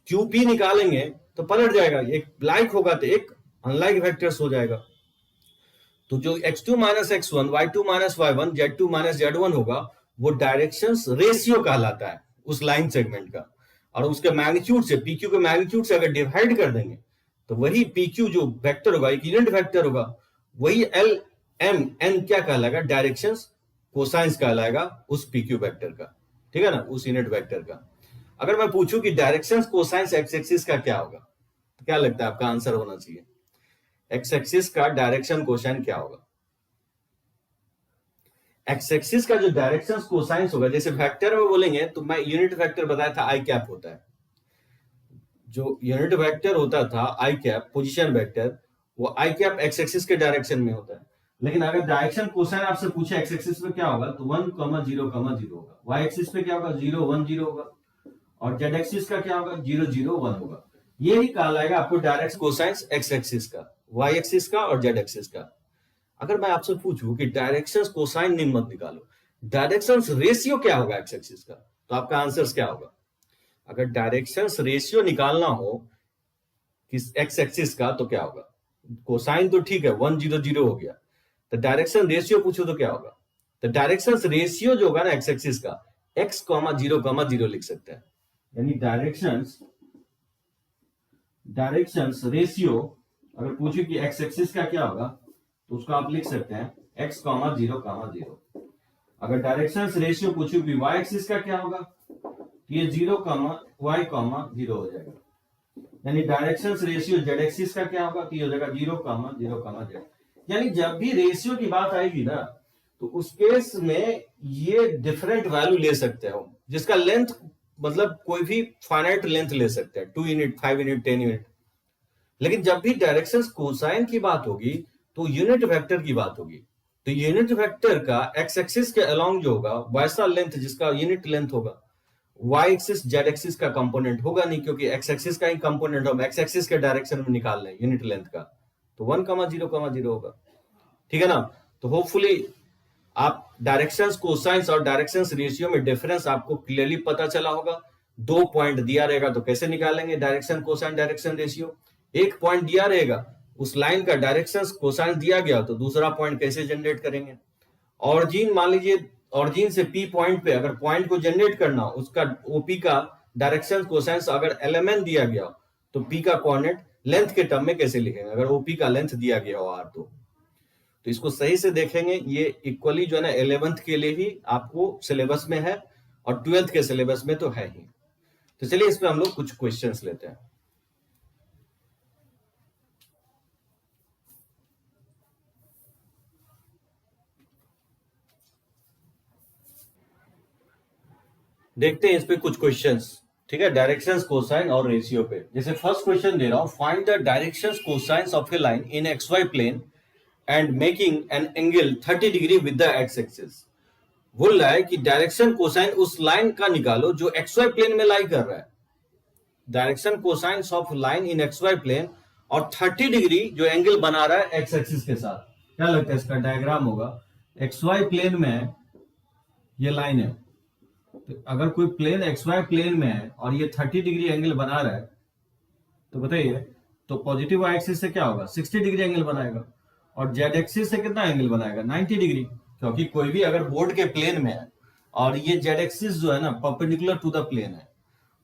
qp निकालेंगे तो पलट जाएगा, एक लाइक होगा तो एक अनलाइक वेक्टर्स हो जाएगा। तो जो x2 minus x1, y2 minus y1, z2 minus z1 होगा वो डायरेक्शंस रेशियो कहलाता है उस लाइन सेगमेंट का, और उसके मैग्नीट्यूड से pq के मैग्नीट्यूड से अगर डिवाइड कर देंगे तो वही pq जो वेक्टर होगा एक यूनिट वेक्टर होगा, वही l m n क्या कहलाएगा, डायरेक्शंस कोसाइंस कहलाएगा उस pq वेक्टर का, ठीक है ना, उस यूनिट वेक्टर का। अगर मैं पूछूं कि डायरेक्शंस कोसाइंस एक्स एक्सिस का क्या होगा तो क्या लगता है आपका आंसर होना चाहिए, एक्स एक्सिस का डायरेक्शन कोसाइन क्या होगा। एक्स एक्सिस का जो डायरेक्शन कोसाइंस होगा, जैसे वेक्टर में बोलेंगे तो मैं यूनिट वेक्टर बताया था आई कैप होता है, जो यूनिट वेक्टर होता था आई कैप पोजीशन वेक्टर, वो आई कैप एक्स एक्सिस के डायरेक्शन में होता है। लेकिन अगर डायरेक्शन कोसाइन आपसे पूछे एक्स एक्सिस पे क्या होगा तो 1, 0, 0 होगा, वाई एक्सिस पे क्या होगा 0, 1, 0 होगा, और जेड एक्सिस का क्या होगा 0, 0, 1 होगा। ये ही कहलाएगा आपको डायरेक्ट कोसाइंस एक्स एक्सिस का, वाई एक्सिस का और जेड एक्सिस का। अगर मैं आपसे पूछूं कि डायरेक्शंस कोसाइन मत निकालो, डायरेक्शंस रेशियो क्या होगा एक्स एक्सिस का, तो आपका आंसर क्या होगा। अगर डायरेक्शंस रेशियो निकालना हो कि एक्स एक्सिस का तो क्या होगा, कोसाइन तो ठीक है 1, 0, 0 हो गया, तो डायरेक्शन रेशियो पूछो तो क्या होगा, तो डायरेक्शंस रेशियो जो होगा ना एक्स एक्सिस का x, 0, 0 लिख सकते हैं, यानी डायरेक्शंस रेशियो अगर पूछे कि एक्स एक्सिस का क्या होगा तो उसको आप लिख सकते हैं x, 0, 0। अगर डायरेक्शंस रेशियो पूछो कि y एक्सिस का क्या होगा तो ये 0, y, 0 हो जाएगा, यानी डायरेक्शंस रेशियो z एक्सिस का क्या होगा तो ये हो जाएगा 0, 0, z। यानी जब भी रेशियो की बात आएगी ना तो उस केस में ये डिफरेंट वैल्यू ले सकते हो, जिसका लेंथ मतलब कोई भी फाइनाइट लेंथ ले सकते हैं, 2 यूनिट, 5 यूनिट, 10 यूनिट। लेकिन जब भी डायरेक्शंस कोसाइन की बात होगी तो यूनिट वेक्टर की बात होगी, तो यूनिट वेक्टर का एक्स एक्सिस के अलोंग जो होगा वैसा लेंथ जिसका यूनिट लेंथ होगा, वाई एक्सिस जेड एक्सिस का कंपोनेंट होगा नहीं, क्योंकि एक्स एक्सिस का ही कंपोनेंट हम एक्स एक्सिस के डायरेक्शन में निकाल रहे हैं यूनिट लेंथ का, तो 1, 0, 0 होगा, ठीक है ना। तो होपफुली आप डायरेक्शंस कोसाइंस और डायरेक्शंस रेशियो में डिफरेंस आपको क्लियरली पता चला होगा। 2 पॉइंट दिया रहेगा तो कैसे निकालेंगे direction cosine direction ratio, 1 point दिया रहेगा उस लाइन का डायरेक्शंस कोसाइन दिया गया तो दूसरा पॉइंट कैसे जनरेट करेंगे। ऑरिजिन मान लीजिए, ऑरिजिन से पी पॉइंट पे अगर पॉइंट को जनरेट करना हो उसका ओपी का डायरेक्शन कोसाइंस अगर एलिमेंट दिया गया तो पी का कोऑर्डिनेट लेंथ के टर्म में कैसे लिखेंगे अगर ओपी का लेंथ दिया गया हो आर, तो इसको सही से देखेंगे। ये इक्वली जो है ना 11th के लिए ही आपको सिलेबस में है और 12th के सिलेबस में तो है ही। तो चलिए इसमें हम लोग कुछ क्वेश्चंस लेते हैं। देखते हैं इस पे कुछ क्वेश्चंस, ठीक है, डायरेक्शंस कोसाइन और रेशियो पे। जैसे फर्स्ट क्वेश्चन दे रहा हूं, find the directions cosines of a line in X Y plane and making an angle 30 degree with the X axis. बोल रहा है कि डायरेक्शन कोसाइन उस लाइन का निकालो जो एक्स वाई प्लेन में लाई कर रहा है, direction cosine of line in X Y plane और 30 डिग्री जो एंगल बना रहा है एक्स एक्सिस के साथ। क्या लगता है इसका डायग्राम होगा, एक्स वाई प्लेन में ये लाइन है, तो अगर कोई प्लेन एक्स वाई प्लेन में है और ये 30 डिग्री एंगल बना रहा है तो बताइए, तो पॉजिटिव वाई एक्सिस से क्या होगा 60 डिग्री एंगल बनाएगा और जेड एक्सिस से कितना एंगल बनाएगा 90 डिग्री, क्योंकि कोई भी अगर बोर्ड के प्लेन में है और ये जेड एक्सिस जो है ना परपेंडिकुलर टू द प्लेन है,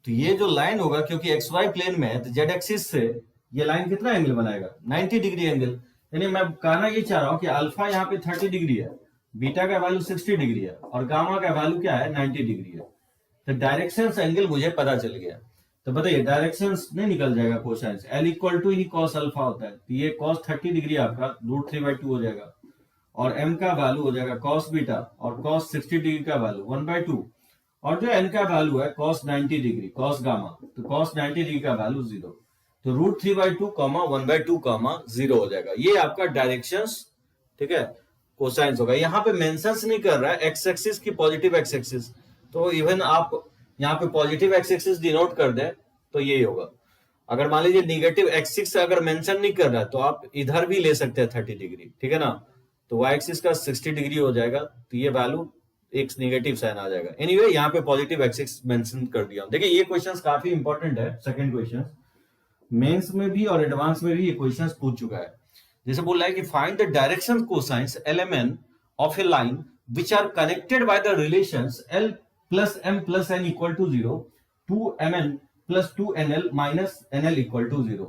तो ये जो लाइन होगा क्योंकि एक्स वाई प्लेन में है तो जेड एक्सिस से ये लाइन कितना एंगल बनाएगा, 90 डिग्री एंगल। यानी मैं कहना ये चाह रहा हूं कि अल्फा यहाँ पे 30 डिग्री है, बीटा का वैल्यू 60 डिग्री है और गामा का वैल्यू क्या है, 90 डिग्री है। तो डायरेक्शन एंगल मुझे पता चल गया। तो बताइए डायरेक्शन नहीं निकल जाएगा कोसाइंस, एल इक्वल टू ही कॉस अल्फा होता है, तो ये कॉस 30 डिग्री आपका √3/2 हो जाएगा और m का वैल्यू हो जाएगा कॉस बीटा और कॉस 60 डिग्री का वैल्यू 1/2 और जो n का वैल्यू है कॉस 90 डिग्री कॉस गामा, तो कॉस 90 डिग्री का वैल्यू 0, तो √3/2 1/2 0 हो जाएगा। ये आपका डायरेक्शंस, ठीक है, कोसाइंस होगा। यहाँ पे मेंशंस नहीं कर रहा है एक्स एक्सिस की पॉजिटिव एक्स एक्सिस, तो इवन आप यहाँ पे पॉजिटिव एक्स एक्सिस डिनोट कर दे तो यही होगा। अगर मान लीजिए निगेटिव एक्सिस अगर मेंशन नहीं कर रहा है तो आप इधर भी ले सकते हैं 30 डिग्री, ठीक है ना, तो वाई एक्सिस का 60 डिग्री हो जाएगा, तो ये वैल्यू एक नेगेटिव साइन आ जाएगा। एनीवे यहाँ पे पॉजिटिव एक्सिस मेंशन कर दिया। देखिए ये क्वेश्चंस काफी इंपॉर्टेंट है, सेकंड क्वेश्चन मेंस में भी और एडवांस में भी ये क्वेश्चंस पूछ चुका है। जैसे बोल रहा है कि find the direction cosines LMN of a line which are connected by the relations l plus m plus n equal to 0 2mn plus 2nl minus nl equal to 0।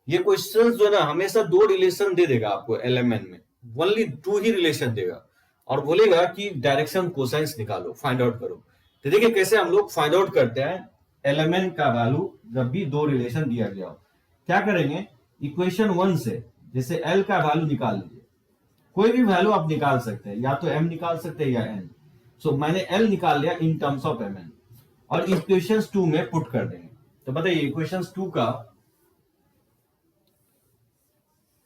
ये क्वेश्चंस जो है ना हमेशा दो रिलेशन दे देगा आपको एलएमएन में, only 2 ही relation देगा और बोलेगा कि डायरेक्शन कोसाइंस निकालो, फाइंड आउट करो। तो देखिए कैसे हम लोग फाइंड आउट करते हैं एलएमएन का वैल्यू जब भी दो रिलेशन दिया गया हो। क्या करेंगे, इक्वेशन 1 से जैसे l का वैल्यू निकाल लीजिए, कोई भी वैल्यू आप निकाल सकते हैं, या तो m निकाल सकते हैं या n। सो मैंने l निकाल लिया इन टर्म्स ऑफ mn और इक्वेशन 2 में पुट कर देंगे। तो बताइए इक्वेशन 2 का,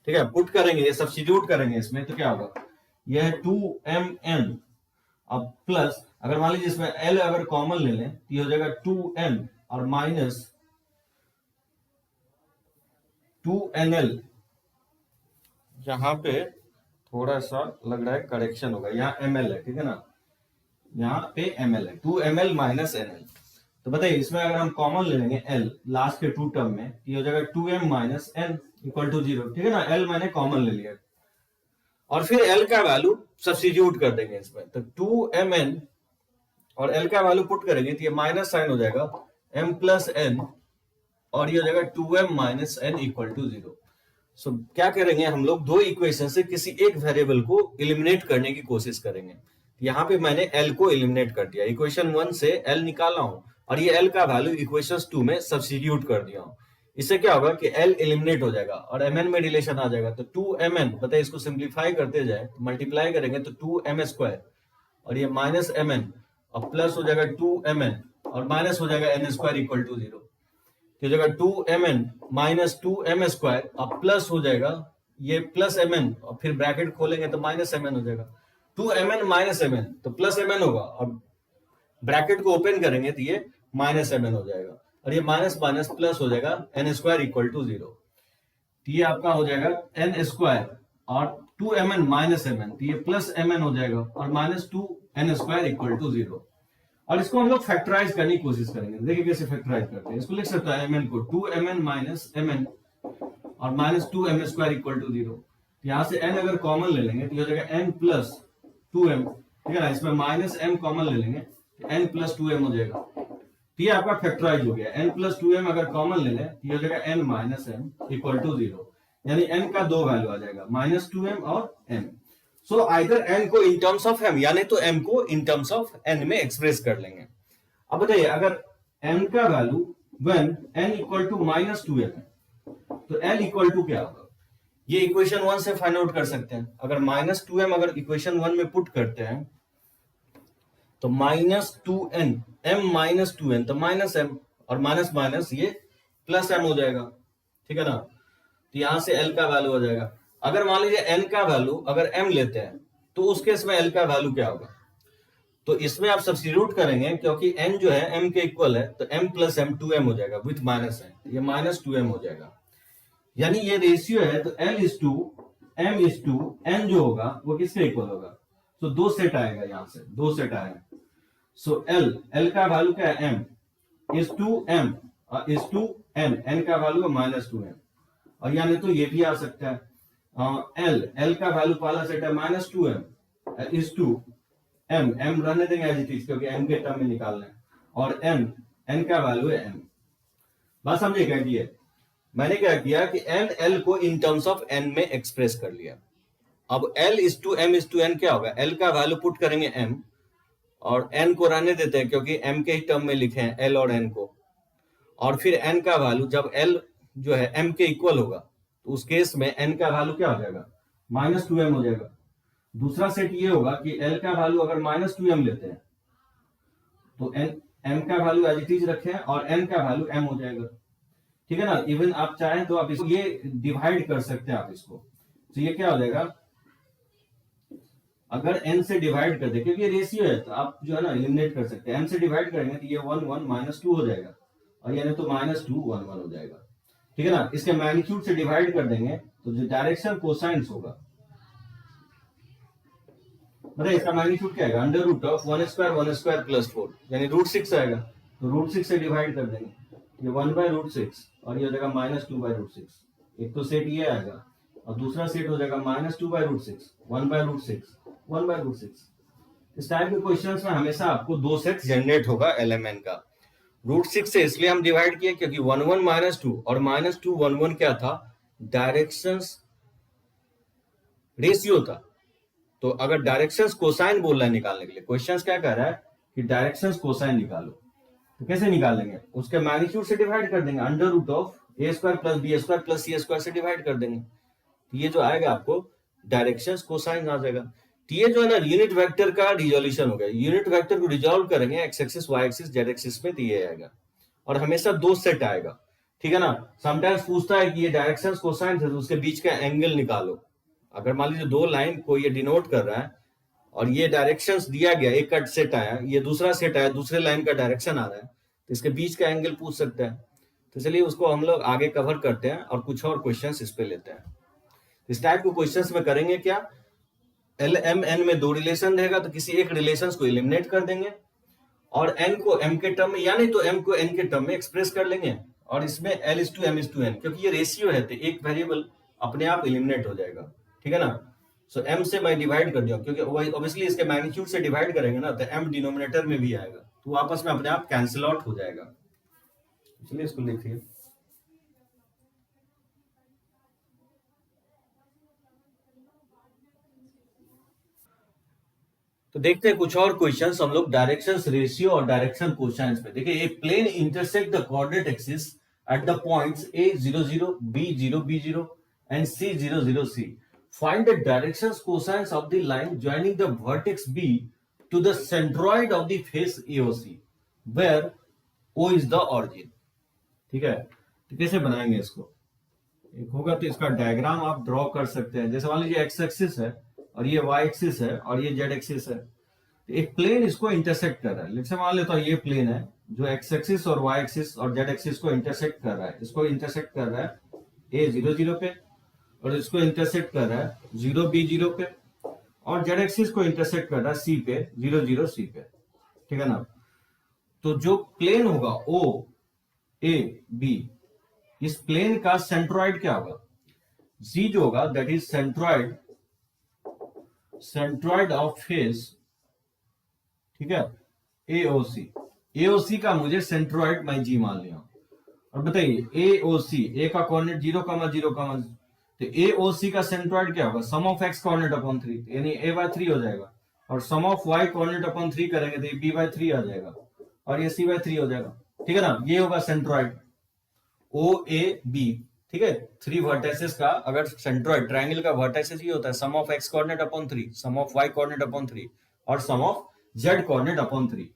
ठीक है, पुट करेंगे, सब्स्टिट्यूट करेंगे इसमें, तो क्या होगा, यह 2mn अब प्लस, अगर मान लीजिए इसमें l अगर कॉमन ले लें तो ये हो जाएगा 2m और माइनस 2nl। यहां पे थोड़ा सा लग रहा है करेक्शन होगा, यहाँ ml है, ठीक है ना, यहाँ पे ml है, 2ml माइनस nl। तो बताइए इसमें अगर हम कॉमन ले लेंगे l लास्ट के 2 टर्म में, ये हो जाएगा 2m minus n equal to 0, ठीक है ना, l मैंने कॉमन ले लिया और फिर l का वैल्यू सब्स्टिट्यूट कर देंगे इसमें, तो 2mn और l का वैल्यू पुट करेंगे तो ये माइनस साइन हो जाएगा m प्लस n और ये हो जाएगा 2m minus n equal to 0। So क्या करेंगे हम लोग, दो इक्वेशन से किसी एक वेरिएबल को एलिमिनेट करने की कोशिश करेंगे। यहाँ पे मैंने l को एलिमिनेट कर दिया, इक्वेशन 1 से l निकाला हूं और ये l का वैल्यू इक्वेशन 2 में सब्स्टिट्यूट कर दिया हूं। इससे क्या होगा कि l एलिमिनेट हो जाएगा और mn में रिलेशन आ जाएगा, तो 2mn, बताइए इसको सिंप्लीफाई करते जाए, मल्टीप्लाई करेंगे तो 2m² और ये माइनस mn और प्लस हो जाएगा 2mn और माइनस हो जाएगा n² इक्वल टू 0, तो जगह 2mn माइनस 2m² अब प्लस हो जाएगा ये प्लस mn और फिर ब्रैकेट खोलेंगे तो माइनस mn हो जाएगा, 2mn माइनस mn तो प्लस mn होगा और ब्रैकेट को ओपन करेंगे तो ये माइनस mn हो जाएगा और ये माइनस माइनस प्लस हो जाएगा n² इक्वल टू 0। तो ये आपका हो जाएगा n² और 2mn माइनस mn, तो ये प्लस mn हो जाएगा और माइनस 2n² इक्वल टू 0। और इसको हम लोग फैक्टराइज करने की कोशिश करेंगे। देखिए कैसे फैक्टराइज करते हैं, इसको लिख सकता है mn को 2mn माइनस mn और माइनस 2m² इक्वल टू 0। यहां से n अगर कॉमन ले लेंगे तो हो जाएगा n प्लस 2m, ठीक है ना, इसमें माइनस m कॉमन ले लेंगे तो n प्लस 2m हो जाएगा। तो ये आपका फैक्टराइज हो गया। n प्लस 2m अगर कॉमन ले लें तो ये हो जाएगा n minus m equal to 0, यानी n का दो वैल्यू आ जाएगा, माइनस 2m और m। सो आइदर n को इन टर्म्स ऑफ m यानी तो m को इन टर्म्स ऑफ n में एक्सप्रेस कर लेंगे। अब बताइए अगर m का value when n equal to minus 2m है तो l इक्वल टू क्या होगा, ये इक्वेशन 1 से फाइंड आउट कर सकते हैं। अगर माइनस 2m अगर इक्वेशन 1 में पुट करते हैं तो minus 2n m minus 2n तो माइनस m और माइनस माइनस ये प्लस m हो जाएगा, ठीक है ना, तो यहां से l का वैल्यू हो जाएगा। अगर मान लीजिए n का वैल्यू अगर m लेते हैं तो उस केस में l का वैल्यू क्या होगा, तो इसमें आप सब्स्टिट्यूट करेंगे क्योंकि n जो है m के इक्वल है, तो m प्लस m 2m हो जाएगा विथ माइनस है, ये माइनस 2m हो जाएगा, यानी ये रेशियो है, तो l is to m is to n जो होगा वो किसके इक्वल होगा, तो दो सेट आएगा, यहां से दो सेट आएगा। सो l का वैल्यू क्या है m is to m is to n का वैल्यू है माइनस 2m और यानी तो ये भी आ सकता है l का वैल्यू पहला सेट है minus 2m is to m रहने देंगे एज इट इज क्योंकि m के टर्म में निकालना है और n का वैल्यू है m। बात समझे क्या कि मैंने क्या किया कि एन एल को इन टर्म्स ऑफ एन में एक्सप्रेस कर लिया। अब L is to M is to N क्या होगा, एल का वैल्यू पुट करेंगे एम और एन को रहने देते हैं क्योंकि एम के ही टर्म में लिखे हैं एल और एन को, और फिर एन का वैल्यू जब एल जो है एम के इक्वल होगा तो उस केस में एन का वैल्यू क्या हो जाएगा, -2m हो जाएगा। दूसरा सेट ये होगा कि एल का वैल्यू अगर -2m लेते हैं तो एन एम का वैल्यू एज इट इज रखें और एन का वैल्यू m हो जाएगा। ठीक है ना, इवन आप चाहें तो आप इसको ये डिवाइड कर सकते हैं आप इसको, तो ये क्या हो जाएगा, अगर n से डिवाइड कर दे क्योंकि ये रेशियो है तो आप जो है ना एलिमिनेट कर सकते हैं, n से डिवाइड करेंगे तो ये 1 1 -2 हो जाएगा और ये नहीं तो -2 1 1 हो जाएगा। ठीक है ना, इसके मैग्नीट्यूड से डिवाइड कर देंगे तो जो डायरेक्शन कोसाइंस होगा, बताइए इसका मैग्नीट्यूड क्या आएगा, √1² 1² + 4 यानी √6 आएगा, तो √6 से डिवाइड कर देंगे, ये 1/√6 और ये हो जाएगा -2/√6। एक तो सेट ये आएगा और दूसरा सेट हो जाएगा -2/√6 1/√6 1/√6। इस टाइप के क्वेश्चंस में हमेशा आपको दो सेट जनरेट होगा एलएमएन का। √6 से इसलिए हम डिवाइड किए क्योंकि 1 1 -2 और -2 1 1 क्या था, डायरेक्शंस रेशियो था। तो अगर डायरेक्शंस कोसाइन बोल रहा है निकालने के लिए, क्वेश्चंस क्या कह रहा है कि डायरेक्शंस कोसाइन निकालो, तो कैसे निकालेंगे, उसके मैग्नीट्यूड से डिवाइड कर देंगे, √a² + b² + c² से डिवाइड कर देंगे, तो ये जो आएगा आपको डायरेक्शंस कोसाइन आ जाएगा। तो ये जो है ना यूनिट वेक्टर का रिजोल्यूशन हो गया, यूनिट वेक्टर को रिजॉल्व करेंगे X axis Y axis Z axis में, तो ये आएगा और हमेशा दो सेट आएगा। ठीक है ना, समटाइम्स पूछता है कि ये डायरेक्शंस कोसाइन है तो उसके बीच का एंगल निकालो। अगर मान लीजिए दो लाइन को ये डिनोट कर रहा है और ये डायरेक्शंस दिया गया, एक का सेट आया, ये दूसरा सेट आया, दूसरे लाइन का डायरेक्शन आ रहा है, तो इसके बीच का एंगल पूछ सकता है। तो चलिए उसको हम लोग आगे कवर करते हैं और कुछ और क्वेश्चंस इस पे लेते हैं। इस टाइप के क्वेश्चंस में करेंगे क्या, एल एम एन में दो रिलेशन रहेगा तो किसी एक रिलेशन को एलिमिनेट कर देंगे और एन को एम के टर्म में या नहीं तो एम को एन के टर्म में एक्सप्रेस कर लेंगे और इसमें L is to M is to N, क्योंकि ये रेशियो है तो एक वेरिएबल अपने आप एलिमिनेट हो जाएगा। ठीक है ना, सो एम से मैं डिवाइड कर दिया क्योंकि ऑब्वियसली इसके मैग्नीट्यूड से डिवाइड करेंगे ना तो एम डिनोमिनेटर में भी आएगा, तो आपस में अपने आप कैंसिल आउट हो जाएगा। चलिए इसको लिखिए। तो देखते हैं कुछ और क्वेश्चंस हम लोग डायरेक्शंस रेशियो और डायरेक्शन कोसाइंस पे। देखिए a plane intersect the coordinate axis at the points a0 0 b0 b0 and c0 0 c. Find the directions cosines of the line joining the vertex b to the centroid of the face AOC where O is the origin. ठीक है, तो कैसे बनाएंगे इसको, एक होगा तो इसका डायग्राम आप ड्रॉ कर सकते हैं। जैसे मान लीजिए एक्स एक्सिस है और ये वाई एक्सिस है और ये जेड एक्सिस है, तो एक प्लेन इसको इंटरसेक्ट कर रहा है। जैसे मान लेता हूं ये प्लेन है जो एक्स एक्सिस और वाई एक्सिस और जेड एक्सिस को इंटरसेक्ट कर रहा है, इसको इंटरसेक्ट कर रहा है a0 0 पे और इसको इंटरसेक्ट कर रहा है 0 b0 पे और जेड एक्सिस को इंटरसेक्ट कर रहा है c पे 0 0 c पे। ठीक है ना, तो जो प्लेन होगा ओ ए बी, इस प्लेन का सेंट्रॉइड क्या होगा, जी जो होगा that is centroid of face. ठीक है, एओसी, एओसी का मुझे सेंट्रॉइड मैं जी मान लिया। और बताइए एओसी, ए का कोऑर्डिनेट 0 0 तो एओसी का सेंट्रॉइड क्या होगा, सम ऑफ एक्स कोऑर्डिनेट अपॉन 3 यानी a/3 हो जाएगा और sum of Y coordinate upon 3 करेंगे तो ये b/3 आ जाएगा और ये c/3 हो जाएगा। ठीक है ना, ये होगा सेंट्रॉइड ओ ए बी। ठीक है, 3 वर्टेक्सेस का अगर सेंट्रॉइड, ट्रायंगल का वर्टेक्सेस ये होता है sum of X coordinate upon 3, sum of Y coordinate upon 3 और sum of Z coordinate upon 3।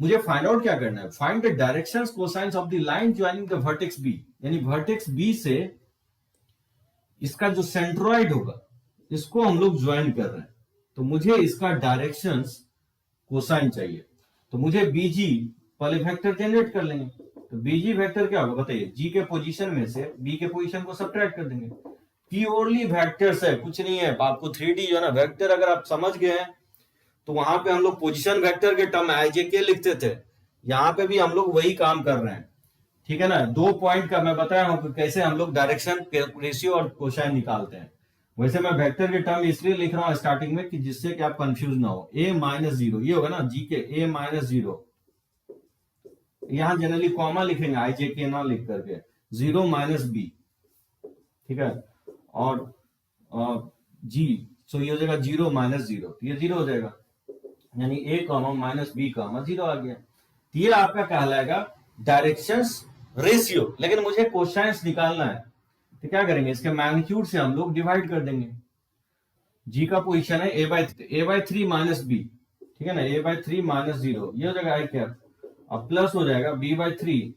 मुझे फाइंड आउट क्या करना है, find the directions cosines of the line joining the vertex B, यानी वर्टेक्स बी से इसका जो सेंट्रॉइड होगा इसको हम लोग ज्वाइन कर रहे हैं, तो मुझे इसका डायरेक्शंस कोसाइन चाहिए। तो मुझे बीजी पहले वेक्टर जनरेट कर लेंगे, तो बीजी वेक्टर क्या होगा बताइए, जी के पोजीशन में से बी के पोजीशन को सब्ट्रैक्ट कर देंगे। प्योरली वेक्टर्स है, कुछ नहीं है। आपको 3D जो है ना वेक्टर अगर आप समझ गए हैं तो वहां पे हम लोग पोजीशन वेक्टर के टर्म आईजेके लिखते थे, यहाँ पे भी हम लोग वही काम कर रहे हैं। ठीक है ना, 2 पॉइंट का मैं बताया हूं कि कैसे हम लोग डायरेक्शन रेशियो और कोसाइन निकालते हैं। वैसे मैं वेक्टर के टर्म इसलिए लिख रहा हूं स्टार्टिंग में कि जिससे कि आप कंफ्यूज ना हो। a-0 ये होगा ना जी के a-0, यहां जनरली कॉमा लिखेंगे आईजेके ना लिख करके, 0 - b ठीक है, और जी, सो ये हो जाएगा 0 माइनस 0, ये 0 हो जाएगा, यानी a comma minus B comma 0 आ गया। तो ये आपका कहलाएगा डायरेक्शंस रेशियो। लेकिन मुझे कोसाइंस निकालना है, तो क्या करेंगे, इसके मैग्नीट्यूड से हम लोग डिवाइड कर देंगे। जी का पोजीशन है a by three minus B, ठीक है ना, a बाई थ्री माइनस 0, ये हो जाएगा आई कैप, अब प्लस हो जाएगा b बाई थ्री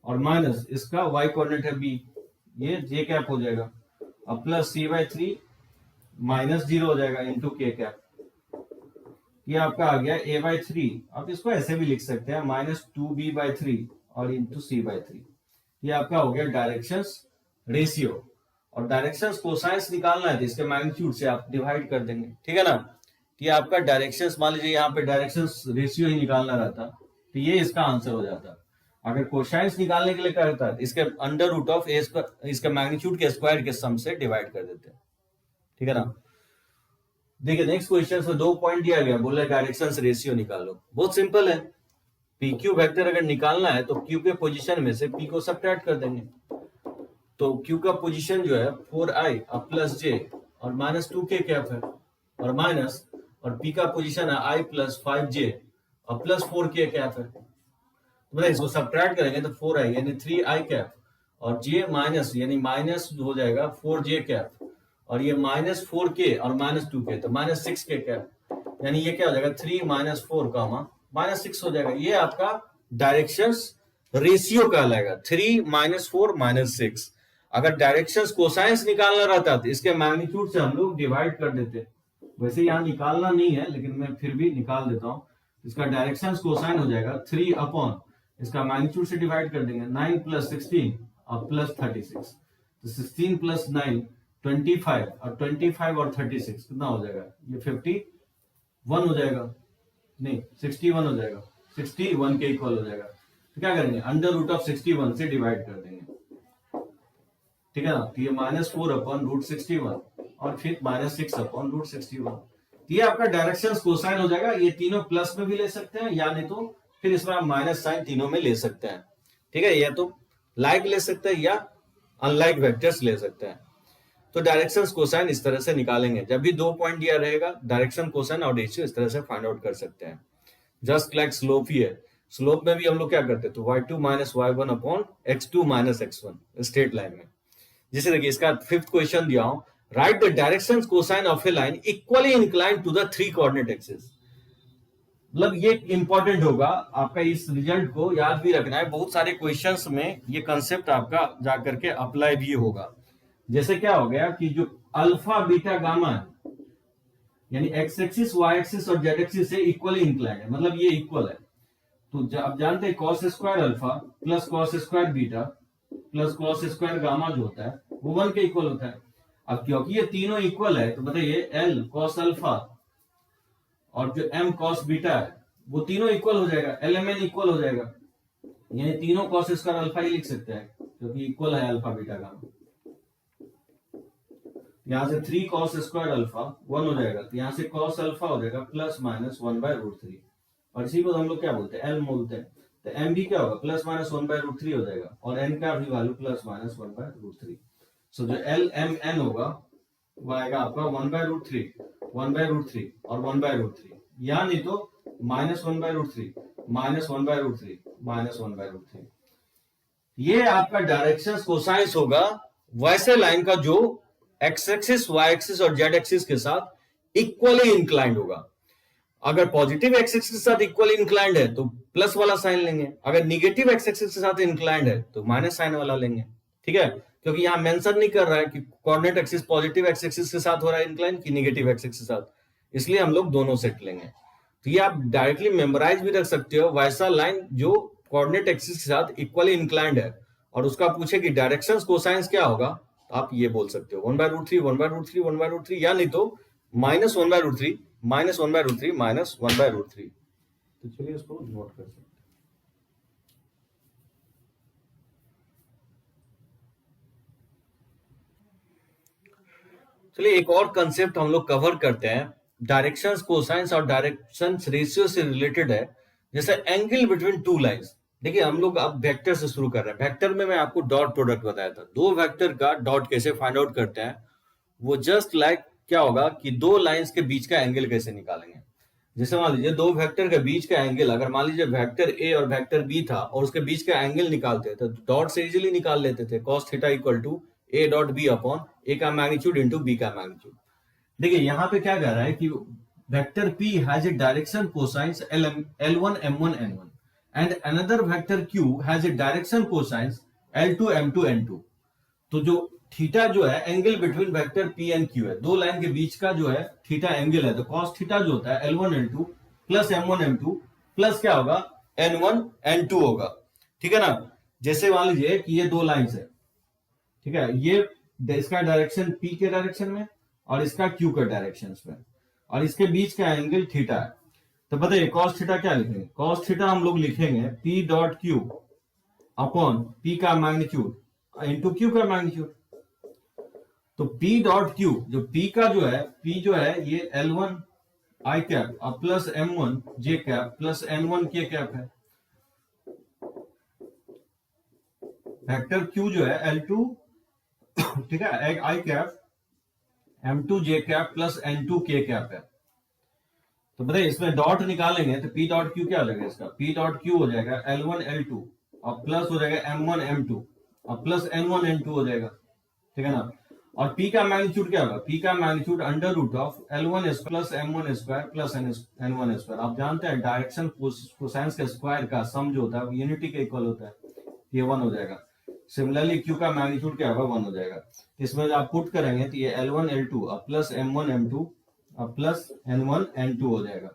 और माइनस इसका y कोऑर्डिनेट है b, ये j कैप हो जाएगा, अब plus c by three minus 0 हो जाएगा इंटू k कैप, ये आपका आ गया a बाई थ्री। आप इसको ऐसे भी लिख सकते हैं माइनस 2b बाई थ्री और इंटू c बाई थ्री। ये आपका हो गया डायरेक्शंस रेशियो। और डायरेक्शंस कोसाइंस निकालना है तो इसके मैग्नीट्यूड से आप डिवाइड कर देंगे, ठीक है ना। तो ये आपका डायरेक्शंस, मान लीजिए यहाँ पे डायरेक्शंस रेशियो ही निकालना रहता तो ये इसका आंसर हो जाता। अगर कोसाइंस निकालने के लिए कहता है इसके under root of A square, इसके मैग्नीट्यूड के स्क्वायर के सम से डिवाइड कर देते हैं, ठीक है ना। देखिए नेक्स्ट क्वेश्चन में 2 पॉइंट दिया गया, बोला डायरेक्शंस रेशियो निकालो। बहुत सिंपल है, पी क्यू वेक्टर अगर निकालना है तो क्यू के पोजीशन में से पी को सब्ट्रैक्ट कर देंगे। तो क्यू का पोजीशन जो है 4i अब प्लस जे और माइनस 2k कैप है, और माइनस, और पी का पोजीशन है i प्लस 5j और प्लस 4k कैप है। तो मतलब इसको सब्ट्रैक्ट करेंगे तो 4i यानी 3i कैप और j माइनस यानी माइनस हो जाएगा 4j कैप, और ये माइनस 4k और माइनस 2k तो माइनस 6k कैप, यानी ये क्या हो जाएगा 3 माइनस 4 कामा माइनस 6 हो जाएगा। ये आपका डायरेक्शंस रेशियो कहलाएगा, 3 माइनस 4 माइनस 6। अगर डायरेक्शंस कोसाइंस निकालना रहता तो इसके मैग्नीट्यूड से हम लोग डिवाइड कर देते। वैसे यहाँ निकालना नहीं है लेकिन मैं फिर भी निकाल देता हूँ। इसका डायरेक्शंस कोसाइन हो जाएगा 3 अपॉन इसका मैग्नीट्यूड से डिवाइड कर देंगे, 9 प्लस 16 और प्लस 36, तो 16 प्लस 9 25 और 25 और 36 कितना हो जाएगा, ये 51 हो जाएगा, नहीं 61 हो जाएगा, 61 के इक्वल हो जाएगा। तो क्या करेंगे, अंडर रूट ऑफ 61 से डिवाइड कर देंगे, ठीक है ना। तो ये माइनस 4 अपॉन रूट 61 और फिर माइनस 6 अपॉन रूट 61। ये आपका डायरेक्शन कोसाइन हो जाएगा। ये तीनों प्लस में भी ले सकते हैं या नहीं तो फिर इसमें आप माइनस साइन तीनों में ले सकते हैं, ठीक है। या तो लाइक ले सकते हैं या अनलाइक वेक्टर्स ले सकते हैं। तो डायरेक्शन कोसाइन इस तरह से निकालेंगे। जब भी 2 पॉइंट दिया रहेगा डायरेक्शन कोसाइन और रेशियो इस तरह से फाइंड आउट कर सकते हैं। जस्ट लाइक स्लोप ही है, स्लोप में भी हम लोग क्या करते हैं, तो y2 minus y1 upon x2 minus x1 straight line में। जैसे देखिए इसका 5th क्वेश्चन दिया हूं, write the direction cosine of a line equally inclined to the 3 coordinate axis. मतलब ये इंपॉर्टेंट होगा आपका, इस रिजल्ट को याद भी रखना है। बहुत सारे क्वेश्चंस में ये कंसेप्ट आपका जाकर के अप्लाई भी होगा। जैसे क्या हो गया कि जो अल्फा बीटा गामा है यानी एक्स एक्सिस वाई एक्सिस और जेड एक्सिस से इक्वली इंक्लाइंड है, मतलब ये इक्वल है। तो आप जानते हैं cos square alpha plus cos square beta plus cos square gamma जो होता है वो 1 के इक्वल होता है। अब क्योंकि ये तीनों इक्वल है तो बताइए एल कॉस अल्फा और जो एम कॉस बीटा है वो तीनों इक्वल हो जाएगा, एल एम एन इक्वल हो जाएगा, यानी तीनों कॉस स्क्वायर अल्फा ही लिख सकते हैं क्योंकि इक्वल है अल्फा बीटा गामा। यहां से 3 कॉस स्क्वायर अल्फा 1 हो जाएगा, तो यहां से कॉस अल्फा हो जाएगा प्लस माइनस 1 बाय रूट 3, और इसी को हम लोग क्या बोलते हैं, एल बोलते हैं। तो एम भी क्या होगा प्लस माइनस 1 बाय रूट 3 हो जाएगा, और एन का भी value plus minus 1 by root 3। So जो एल एम एन होगा वो आएगा आपका 1 बाय रूट 3, 1 बाय रूट 3 और 1 बाय रूट 3, या नहीं तो minus 1 by root 3 minus 1 by root 3 minus 1 by root 3। ये आपका डायरेक्शन कोसाइंस होगा वैसे लाइन का जो एक्स एक्सिस वाई एक्सिस और जेड एक्सिस के साथ इक्वली इंक्लाइंड होगा। अगर पॉजिटिव एक्स एक्सिस के साथ इक्वली इंक्लाइंड है तो प्लस वाला साइन लेंगे, अगर निगेटिव एक्स एक्सिस के साथ इंक्लाइंड है तो माइनस साइन वाला लेंगे, ठीक है। क्योंकि यहां मेंशन नहीं कर रहा है कि coordinate axis positive x axis के साथ हो रहा है इंक्लाइन कि निगेटिव एक्स एक्सिस के साथ, इसलिए हम लोग दोनों सेट लेंगे। तो ये आप डायरेक्टली मेमोराइज भी रख सकते हो, वैसा लाइन जो कोऑर्डिनेट एक्सिस के साथ इक्वली इंक्लाइंड है और उसका पूछे कि डायरेक्शंस कोसाइंस क्या होगा, तो आप ये बोल सकते हो 1 by root 3 1 by root 3 1 by root 3, या नहीं तो minus 1 by root 3 minus 1 by root 3 minus 1 by root 3। तो चलिए इसको नोट कर सकते हैं। चलिए एक और कंसेप्ट हम लोग कवर करते हैं, डायरेक्शंस कोसाइंस और डायरेक्शंस रेशियो से रिलेटेड है। जैसे एंगल बिटवीन टू लाइंस, देखिए हम लोग अब वेक्टर से शुरू कर रहे हैं। वेक्टर में मैं आपको डॉट प्रोडक्ट बताया था। दो वेक्टर का डॉट कैसे फाइंड आउट करते हैं, वो जस्ट लाइक क्या होगा कि दो लाइंस के बीच का एंगल कैसे निकालेंगे। जैसे मान लीजिए दो वेक्टर के बीच का एंगल, अगर मान लीजिए वेक्टर ए और वेक्टर बी था और उसके बीच का एंगल निकालते तो डॉट से इजीली निकाल लेते थे। cos theta equal to A dot B upon A का मैग्नीट्यूड इंटू बी का मैग्नीट्यूड। देखिए यहाँ पे क्या कह रहा है कि vector P has a direction cosines L1 M1 N1 and another vector Q has a direction cosines L2 M2 N2। तो जो थीटा जो है angle between vector P and Q है, दो लाइन के बीच का जो है थीटा एंगल है, तो cos थीटा जो होता है L1 L2 plus M1 M2 plus क्या होगा N1 N2 होगा। ठीक है ना। जैसे मान लीजिए कि ये दो लाइंस है, ठीक है, ये इसका डायरेक्शन P के डायरेक्शन में और इसका Q के डायरेक्शन में, और इसके बीच का एंगल थीटा है। तो बताइए cos थीटा क्या लिखेंगे। cos थीटा हम लोग लिखेंगे P dot Q upon P का मैग्नीट्यूड इंटू Q का मैग्नीट्यूड। तो P डॉट Q जो P का जो है, P जो है ये L1 I cap plus M1 J cap plus N1 K cap है। वेक्टर Q जो है L2 ठीक है I cap M2 J cap plus N2 K cap है। तो बताइए इसमें डॉट निकालेंगे तो P डॉट Q क्या लगेगा इसका, P डॉट Q हो जाएगा L1 L2 और प्लस हो जाएगा M1 M2 और प्लस N1 N2 हो जाएगा। ठीक है ना। और P का मैग्नीट्यूड क्या होगा, P का magnitude under root of L1 plus M1 square plus N1 square. आप जानते हैं डायरेक्शन कोसाइंस के स्क्वायर का सम जो होता है वो यूनिटी के इक्वल होता है, ये 1 हो जाएगा। सिमिलरली Q का मैग्नीट्यूड क्या होगा 1 हो जाएगा। इसमें आप पुट करेंगे तो ये L1 L2 plus M1 M2 plus N1 N2 हो जाएगा।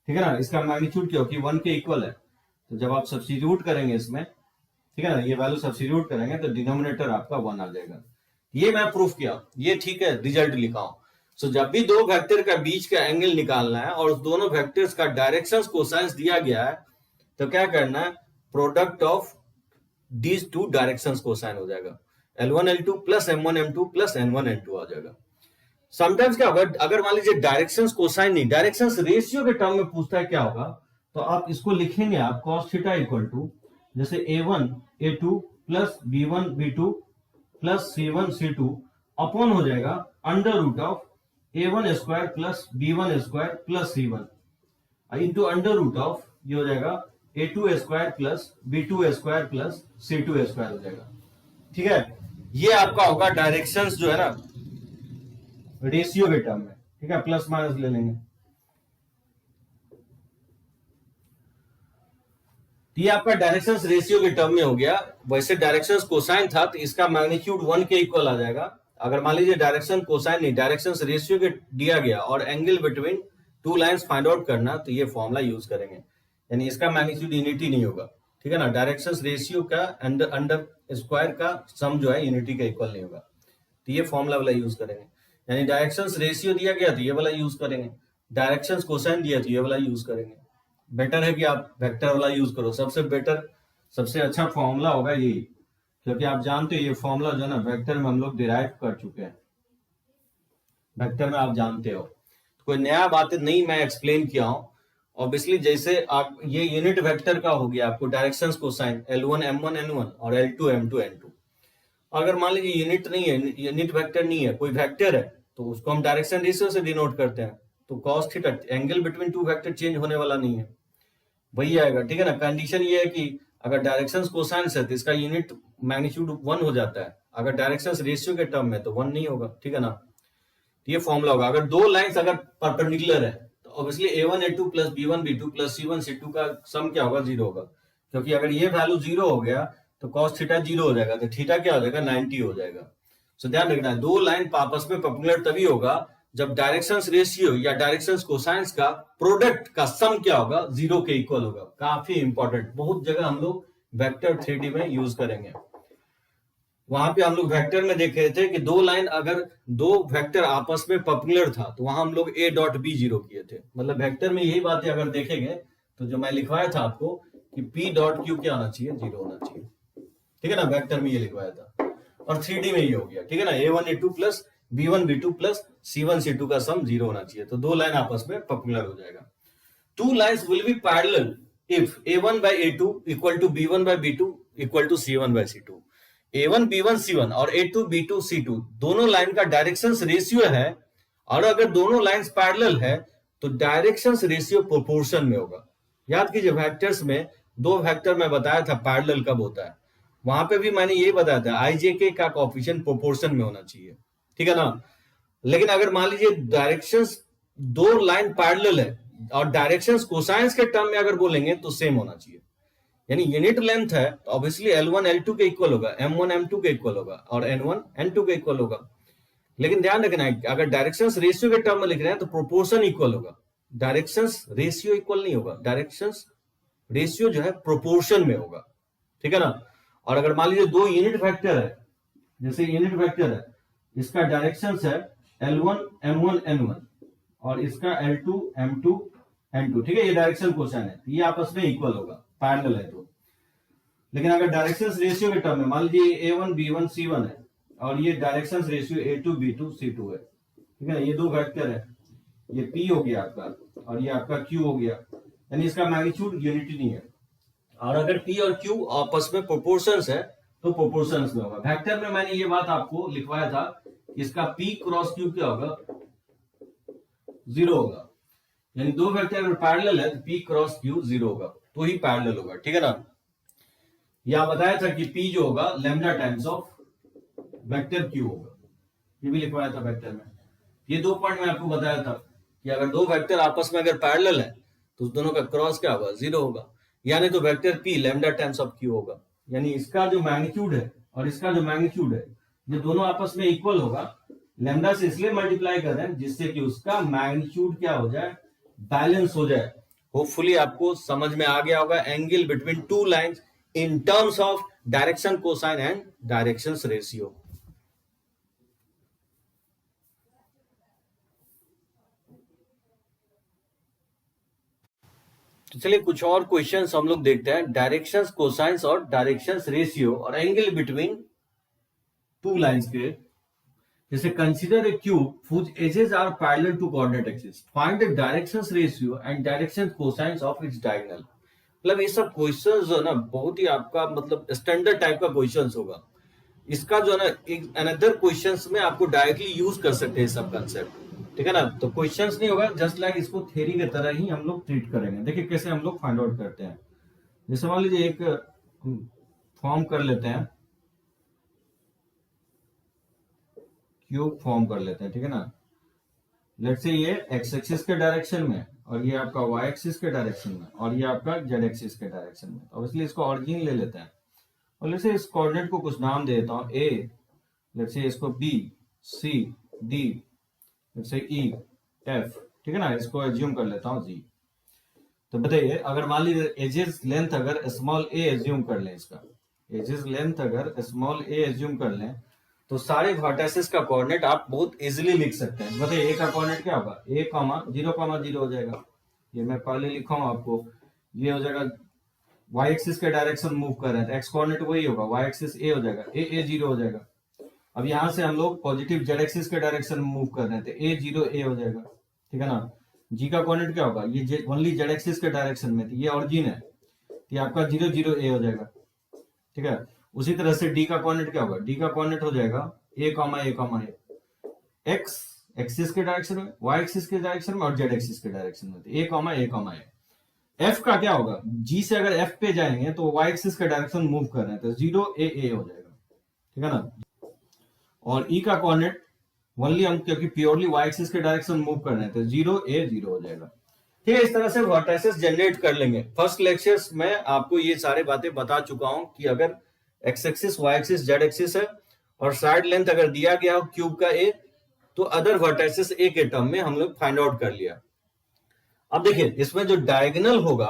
ठीक है ना। इसका मैग्नीट्यूड क्या होगी 1 के इक्वल है, तो जब आप सब्स्टिट्यूट करेंगे इसमें, ठीक है ना, ये वैल्यू सब्स्टिट्यूट करेंगे तो डिनोमिनेटर आपका 1 आ जाएगा। ये मैं प्रूफ किया, ये ठीक है, रिजल्ट लिखा हूं। सो जब भी दो वेक्टर का बीच का एंगल निकालना है और उस दोनों वेक्टर्स का डायरेक्शन कोसाइंस दिया गया है, तो क्या करना है, product of these two directions cosine हो जाएगा। L1 L2 plus M1 M2 plus N1 N2 आ जाएगा। समटाइम्स क्या होगा, अगर मान लीजिए डायरेक्शंस कोसाइन नहीं, डायरेक्शंस रेशियो के टर्म में पूछता है क्या होगा, तो आप इसको लिखेंगे आप cos थीटा इक्वल टू जैसे A1 A2 plus B1 B2 plus C1 C2 upon हो जाएगा under root of A1 square plus B1 square plus C1 into under root of ये हो जाएगा A2 square plus B2 square plus C2 square हो जाएगा। ठीक है, ये आपका होगा डायरेक्शंस जो है ना रेशियो के टर्म में। ठीक है, प्लस माइनस ले लेंगे। ये आपका डायरेक्शंस रेशियो के टर्म में हो गया। वैसे डायरेक्शंस कोसाइन था तो इसका मैग्नीट्यूड 1 के इक्वल आ जाएगा। अगर मान लीजिए डायरेक्शन कोसाइन नहीं, डायरेक्शंस रेशियो के दिया गया और angle between two lines find out करना, तो ये फॉर्मूला यूज करेंगे, यानी इसका मैग्नीट्यूड यूनिटी नहीं होगा। ठीक है ना। डायरेक्शंस रेशियो का अंडर स्क्वायर का सम जो है यूनिटी के इक्वल नहीं होगा, तो ये फॉर्मूला वाला यूज करेंगे। यानी डायरेक्शंस रेशियो दिया गया तो ये वाला यूज करेंगे, डायरेक्शंस कोसाइन दिया तो ये वाला यूज करेंगे। बेटर है कि आप वेक्टर वाला यूज करो, सबसे बेटर सबसे अच्छा फॉर्मूला होगा यही, क्योंकि आप जानते हो ये फॉर्मूला जो है ना वेक्टर में हम लोग डिराइव कर चुके हैं, वेक्टर में आप जानते हो, तो कोई नया बात नहीं मैं एक्सप्लेन किया हूं। ऑब्वियसली जैसे आप ये यूनिट वेक्टर का हो गया, आपको directions cosine L1 M1 N1 और L2 M2 N2। अगर मान लीजिए यूनिट नहीं है, यूनिट वेक्टर नहीं है, कोई वेक्टर है, तो उसको हम डायरेक्शन रेशियो से डिनोट करते हैं। तो cos theta angle between two vector change होने वाला नहीं है, वही आएगा। ठीक है ना। कंडीशन ये है कि अगर डायरेक्शंस कोसाइन है तो इसका यूनिट मैग्नीट्यूड 1 हो जाता है, अगर डायरेक्शंस रेशियो के टर्म में तो 1 नहीं होगा। ठीक है ना। तो ये फॉर्मूला होगा। अगर दो लाइंस अगर परपेंडिकुलर है तो obviously A1 A2 plus B1 B2 plus C1 C2 का सम क्या होगा 0 होगा, क्योंकि अगर ये वैल्यू 0 हो गया तो cos थीटा 0 हो जाएगा, तो थीटा क्या हो जाएगा 90 हो जाएगा। सो ध्यान रखना है, दो लाइन आपस में परपेंडिकुलर तभी होगा जब डायरेक्शंस रेशियो या डायरेक्शंस कोसाइंस का प्रोडक्ट का सम क्या होगा 0 के इक्वल होगा। काफी इंपॉर्टेंट, बहुत जगह हम लोग वेक्टर 3D में यूज करेंगे। वहां पे हम लोग वेक्टर में देख रहे थे कि दो लाइन अगर दो वेक्टर आपस में परपेंडिकुलर था तो वहां हम लोग A डॉट B 0 किए थे। मतलब वेक्टर में यही बातें अगर देखेंगे तो जो मैं लिखवाया था आपको कि P डॉट Q क्या होना चाहिए 0 होना चाहिए। ठीक है ना, वेक्टर में ये लिखवाया था, और 3D में ये हो गया। ठीक है ना, A1 A2 plus B1 B2 plus C1 C2 का सम 0 होना चाहिए, तो दो लाइन आपस में परपेंडिकुलर हो जाएगा। Two lines will be parallel if a1 by a2 equal to b1 by b2 equal to c1 by c2, a1 b1 c1 और a2 b2 c2 दोनों लाइन का डायरेक्शंस रेशियो है, और अगर दोनों लाइंस पैरेलल है तो डायरेक्शंस रेशियो प्रोपोर्शन में होगा। याद कीजिए वेक्टर्स में दो वेक्टर मैं बताया था पैरेलल कब होता है, वहां पे भी मैंने ये बताया था IJK का कोएफिशिएंट प्रोपोर्शन में होना चाहिए, ठीक है ना। लेकिन अगर मान लीजिए डायरेक्शंस दो लाइन पैरेलल है और डायरेक्शंस कोसाइंस के टर्म में अगर बोलेंगे तो सेम होना चाहिए, यानी यूनिट लेंथ है तो ऑब्वियसली L1 L2 के इक्वल होगा, M1 M2 के इक्वल होगा और N1 N2 के इक्वल होगा। लेकिन ध्यान रखना है अगर डायरेक्शंस रेशियो के टर्म में लिख रहे हैं तो प्रोपोर्शन इक्वल होगा, डायरेक्शंस रेशियो इक्वल नहीं होगा, डायरेक्शंस रेशियो जो है प्रोपोर्शन में होगा, ठीक है ना। और अगर मान लीजिए दो यूनिट वेक्टर है, जैसे यूनिट वेक्टर है इसका डायरेक्शंस है L1 M1 N1 और इसका L2 M2 N2, ठीक है, ये डायरेक्शन क्वेश्चन है, ये आपस में इक्वल होगा, पैरेलल है तो। लेकिन अगर डायरेक्शंस रेशियो के टर्म में मान लीजिए A1 B1 C1 है और ये directions ratio A2 B2 C2 है, ठीक है, ये दो वेक्टर है, ये P हो गया आपका और ये आपका Q हो गया, यानी इसका मैग्नीट्यूड यूनिटी नहीं है। और अगर P और Q आपस में प्रोपोर्शंस है तो प्रोपोर्शंस में होगा। वेक्टर में मैंने ये बात आपको लिखवाया था, इसका P क्रॉस Q क्या होगा, 0 होगा, यानी दो वेक्टर अगर पैरेलल है तो P क्रॉस Q 0 होगा, तो ही पैरेलल होगा, ठीक है ना। यहां बताया था कि P जो होगा lambda times of vector Q होगा, ये भी लिखवाया था वेक्टर में। ये दो पॉइंट मैं आपको बताया था कि अगर दो वेक्टर आपस में अगर पैरेलल है तो दोनों का क्रॉस क्या होगा, 0 होगा, यानी तो vector P lambda times of Q होगा, यानी इसका जो मैग्नीट्यूड है और इसका जो मैग्नीट्यूड है ये दोनों आपस में इक्वल होगा। लैम्डा से इसलिए मल्टीप्लाई कर रहे हैं जिससे कि उसका मैग्नीट्यूड क्या हो जाए, बैलेंस हो जाए। होपफुली आपको समझ में आ गया होगा angle between two lines in terms of direction cosine and directions ratio. तो चलिए कुछ और क्वेश्चंस हम लोग देखते हैं, डायरेक्शंस कोसाइंस और डायरेक्शंस रेशियो और एंगल बिटवीन टू लाइंस के। जैसे consider a cube whose edges are parallel to coordinate axis, find the directions ratio and direction cosines of its diagonal। मतलब ये सब क्वेश्चंस जो है ना बहुत ही आपका मतलब स्टैंडर्ड टाइप का क्वेश्चंस होगा। इसका जो है ना एक अनदर क्वेश्चंस में आपको डायरेक्टली यूज कर सकते हैं सब कंसेप्ट, ठीक है ना। तो क्वेश्चंस नहीं होगा, जस्ट लाइक इसको थ्योरी की तरह ही हम लोग ट्रीट करेंगे। देखिए कैसे हम लोग फाइंड आउट करते हैं। जैसे मान लीजिए एक फॉर्म कर लेते हैं, क्यूब फॉर्म कर लेते हैं, ठीक है ना। लेट्स से ये एक्स एक्सिस के डायरेक्शन में और ये आपका वाई एक्सिस के डायरेक्शन में और ये आपका जेड एक्सिस के डायरेक्शन में। तो इसलिए इसको ऑरिजिन ले लेते हैं और लेट्स से इस कोऑर्डिनेट को कुछ नाम दे देता हूं, ए, लेट्स से इसको B, C, D, let's say E, F, ठीक है ना। इसको एज्यूम कर लेता हूं जी। तो बताइए अगर मान लीजिए एजेस लेंथ अगर स्मॉल ए एज्यूम कर लें, इसका एजेस लेंथ अगर स्मॉल ए एज्यूम कर लें तो सारे वर्टिसेस का कोऑर्डिनेट आप बहुत इजीली लिख सकते हैं। बताइए ए का कोऑर्डिनेट क्या होगा, a, 0,0 हो जाएगा, ये मैं पहले लिखा हूं आपको, ये हो जाएगा y एक्सिस के डायरेक्शन मूव कर रहे हैं तो x कोऑर्डिनेट वही होगा, y एक्सिस a हो जाएगा, a 0 हो जाएगा। अब यहां से हम लोग पॉजिटिव z एक्सिस के डायरेक्शन मूव कर रहे हैं तो a 0 a हो जाएगा, ठीक है ना। g का कोऑर्डिनेट क्या होगा, ये ओनली z एक्सिस के डायरेक्शन में, तो ये ऑरिजिन है, ये आपका 0 0 a हो जाएगा, ठीक है। उसी तरह से डी का कोऑर्डिनेट क्या होगा, डी का कोऑर्डिनेट हो जाएगा a, x एक्सिस के डायरेक्शन में, y एक्सिस के डायरेक्शन में और z एक्सिस के डायरेक्शन में, a, f का क्या होगा, g से अगर f पे जाएंगे तो y एक्सिस का डायरेक्शन मूव कर रहे हैं तो 0 a हो जाएगा, ठीक है ना। और e का कोऑर्डिनेट ओनली हम क्योंकि प्योरली y एक्सिस के डायरेक्शन मूव कर रहे हैं तो 0 a 0 हो जाएगा, ठीक है। इस तरह से वर्टिसेस जनरेट कर लेंगे। फर्स्ट लेक्चर्स में आपको ये सारे बातें बता चुका हूं कि अगर x axis, y axis, z axis है और साइड लेंथ अगर दिया गया हो क्यूब का a तो अदर वर्टिसेस a के टर्म में हम लोग फाइंड आउट कर लिया। अब देखिए इसमें जो डायगोनल होगा,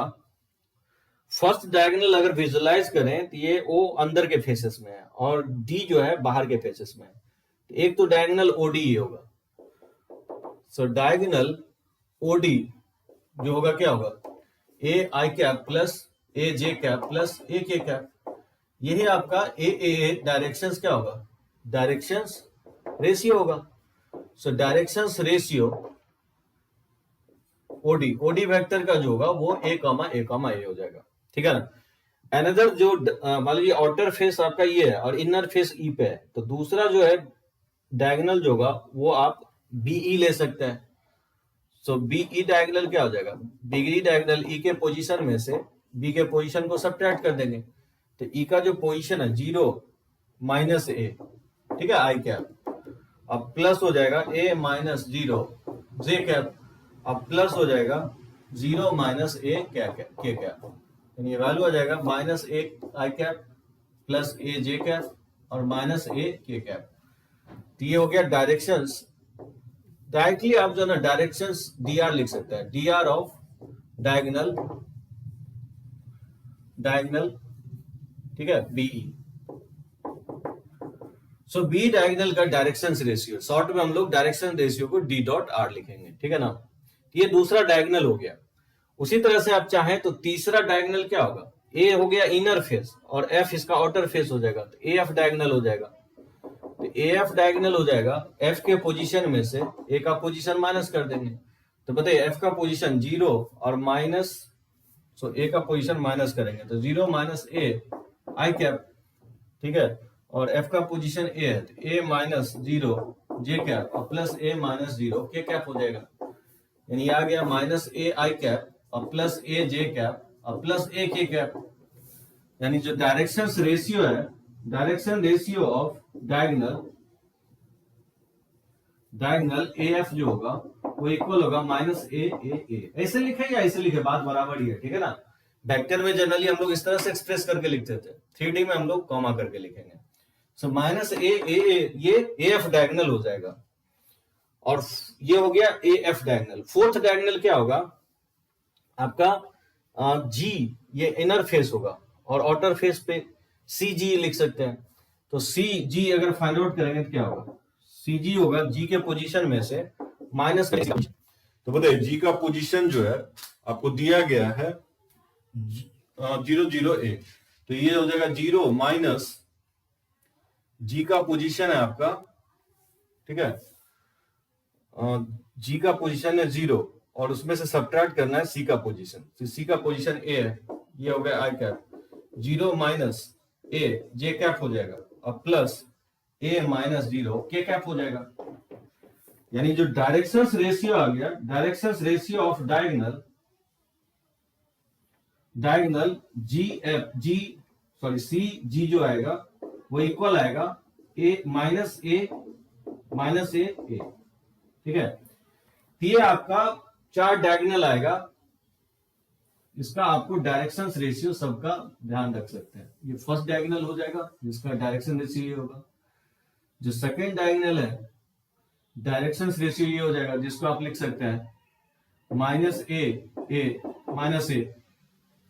फर्स्ट डायगोनल अगर विजुअलाइज करें तो ये O अंदर के फेसेस में है और D जो है बाहर के फेसेस में है। तो एक तो डायगोनल OD होगा, सो डायगोनल OD जो होगा क्या होगा, ए आई कैप प्लस ए जे कैप प्लस ए के कैप, यही आपका ए डायरेक्शंस क्या होगा, डायरेक्शंस रेशियो होगा। So directions ratio OD, OD vector का जो होगा वो a comma a comma a हो जाएगा, ठीक है ना। अनदर जो मान लीजिए आउटर फेस आपका ये है और इनर फेस ई पे है, तो दूसरा जो है डायगोनल जो होगा वो आप बीई ले सकते हैं। सो बीई डायगोनल क्या हो जाएगा, बीई डायगोनल ई के पोजीशन में से बी के पोजीशन को सब्ट्रैक्ट कर देंगे, तो ई का जो पोजीशन है 0 माइनस ए, ठीक है, आई कैप, अब प्लस हो जाएगा ए माइनस 0 जे कैप, अब प्लस हो जाएगा 0 माइनस ए के कैप, यानी ये वैल्यू आ जाएगा माइनस ए आई कैप प्लस ए जे कैप और माइनस ए के कैप। तो ये हो गया डायरेक्शंस। डायरेक्टली आप जो है ना डायरेक्शंस डी आर लिख सकते हैं, D R of diagonal, diagonal, ठीक है, बीई। सो बी डायगोनल का डायरेक्शंस रेशियो, शॉर्ट में हम लोग डायरेक्शन रेशियो को डी डॉट आर लिखेंगे, ठीक है ना। ये दूसरा डायगोनल हो गया। उसी तरह से आप चाहें तो तीसरा डायगोनल क्या होगा, ए हो गया इनर फेस और एफ इसका आउटर फेस हो जाएगा, तो ए एफ डायगोनल हो जाएगा। तो ए एफ डायगोनल हो जाएगा, एफ के पोजीशन में से ए का पोजीशन माइनस कर देंगे, तो बताइए एफ का पोजीशन 0 और माइनस, सो ए का पोजीशन माइनस करेंगे तो 0 माइनस ए आई कैप, ठीक है, और एफ का पोजीशन ए है तो ए माइनस 0 जे कैप और प्लस ए माइनस 0 के कैप हो जाएगा, यानी आ गया माइनस ए आई कैप और प्लस ए जे कैप और प्लस ए के कैप। यानी जो डायरेक्शन रेशियो है, direction ratio of diagonal, diagonal A F जो होगा वो इक्वल होगा माइनस ए ए ए। ऐसे लिखे या ऐसे लिखे, बात बराबर ही है, ठीक है ना। वेक्टर में जनरली हम लोग इस तरह से एक्सप्रेस करके लिखते थे, 3D में हम लोग कॉमा करके लिखेंगे। सो माइनस ए ए ए, ये ए एफ डायगोनल हो जाएगा और ये हो गया A F diagonal. Fourth diagonal क्या होगा आपका जी, ये इनर फेस होगा और आउटर फेस पे सी जी लिख सकते हैं। तो सी जी अगर फाइंड आउट करेंगे तो क्या होगा, सी जी होगा जी के पोजीशन में से माइनस, तो बताइए जी का पोजीशन जो है आपको दिया गया है 0 0 ए, तो ये हो जाएगा 0 माइनस जी का पोजीशन है आपका, ठीक है, जी का पोजीशन है 0 और उसमें से सब्ट्रैक्ट करना है सी का पोजीशन, तो सी का पोजीशन ए है, ये हो गया आई कैप, 0 माइनस ए जे कैप हो जाएगा और प्लस ए माइनस 0 के कैप हो जाएगा। यानी जो डायरेक्शंस रेशियो आ गया, directions ratio of diagonal, diagonal G F G sorry C G जो आएगा वो इक्वल आएगा ए माइनस ए ए, ठीक है। ये आपका 4 डायगोनल आएगा, इसका आपको डायरेक्शन रेशियो सबका ध्यान रख सकते हैं। ये फर्स्ट डायगोनल हो जाएगा जिसका डायरेक्शन रेशियो ये होगा, जो सेकंड डायगोनल है डायरेक्शन रेशियो ये हो जाएगा जिसको आप लिख सकते हैं माइनस ए माइनस ए,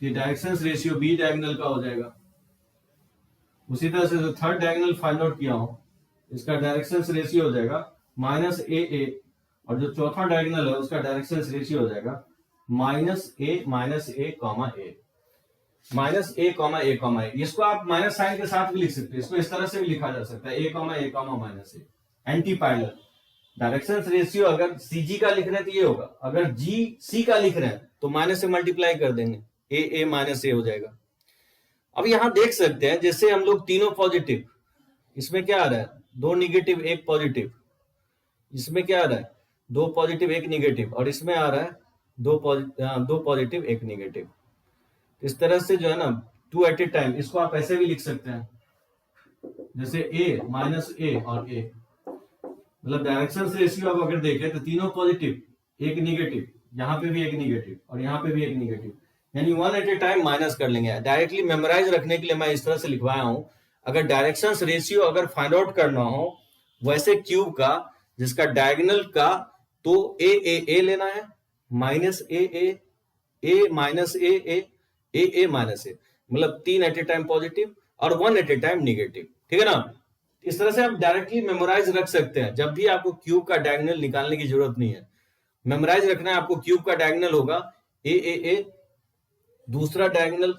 ये डायरेक्शन रेशियो बी डायगोनल का हो जाएगा। उसी तरह से जो थर्ड डायगोनल फाइंड आउट किया हूं इसका डायरेक्शन रेशियो हो जाएगा माइनस ए और जो चौथा डायगोनल है उसका डायरेक्शन रेशियो हो जाएगा माइनस ए कॉमा ए, माइनस ए कॉमा ए। इसको आप माइनस साइन के साथ भी लिख सकते हैं, इसको इस तरह से भी लिखा जा सकता है ए कॉमा माइनस ए, एंटी पैरेलल। डायरेक्शन रेशियो अगर सीजी का लिख रहे हैं तो ये होगा, अगर जी सी का लिख रहे हैं तो माइनस से मल्टीप्लाई कर देंगे, ए माइनस ए हो जाएगा। अब यहां देख सकते हैं जैसे हम लोग तीनों पॉजिटिव, इसमें क्या आ रहा है 2 निगेटिव 1 पॉजिटिव, इसमें क्या आ रहा है 2 पॉजिटिव 1 निगेटिव और इसमें आ रहा है 2 पॉजिटिव 1 निगेटिव। इस तरह से जो है ना 2 एट ए टाइम, इसको आप ऐसे भी लिख सकते हैं जैसे ए माइनस ए और ए, मतलब डायरेक्शन रेशियो आप अगर देखें तो तीनों पॉजिटिव 1 निगेटिव, यहाँ पे भी 1 निगेटिव और यहाँ पे भी 1 निगेटिव, यानी 1 एट ए टाइम माइनस कर लेंगे। डायरेक्टली मेमोराइज रखने के लिए मैं इस तरह से लिखवाया हूं। अगर डायरेक्शन रेशियो अगर फाइंड आउट करना हो वैसे क्यूब का जिसका डायगोनल का, तो ए लेना है माइनस ए माइनस ए माइनस ए, मतलब 3 एट ए टाइम पॉजिटिव और 1 एट ए टाइम निगेटिव, ठीक है ना। इस तरह से आप डायरेक्टली मेमोराइज रख सकते हैं। जब भी आपको क्यूब का डायगोनल निकालने की जरूरत नहीं है, मेमोराइज रखना है आपको। क्यूब का डायगोनल होगा ए, दूसरा डायगोनल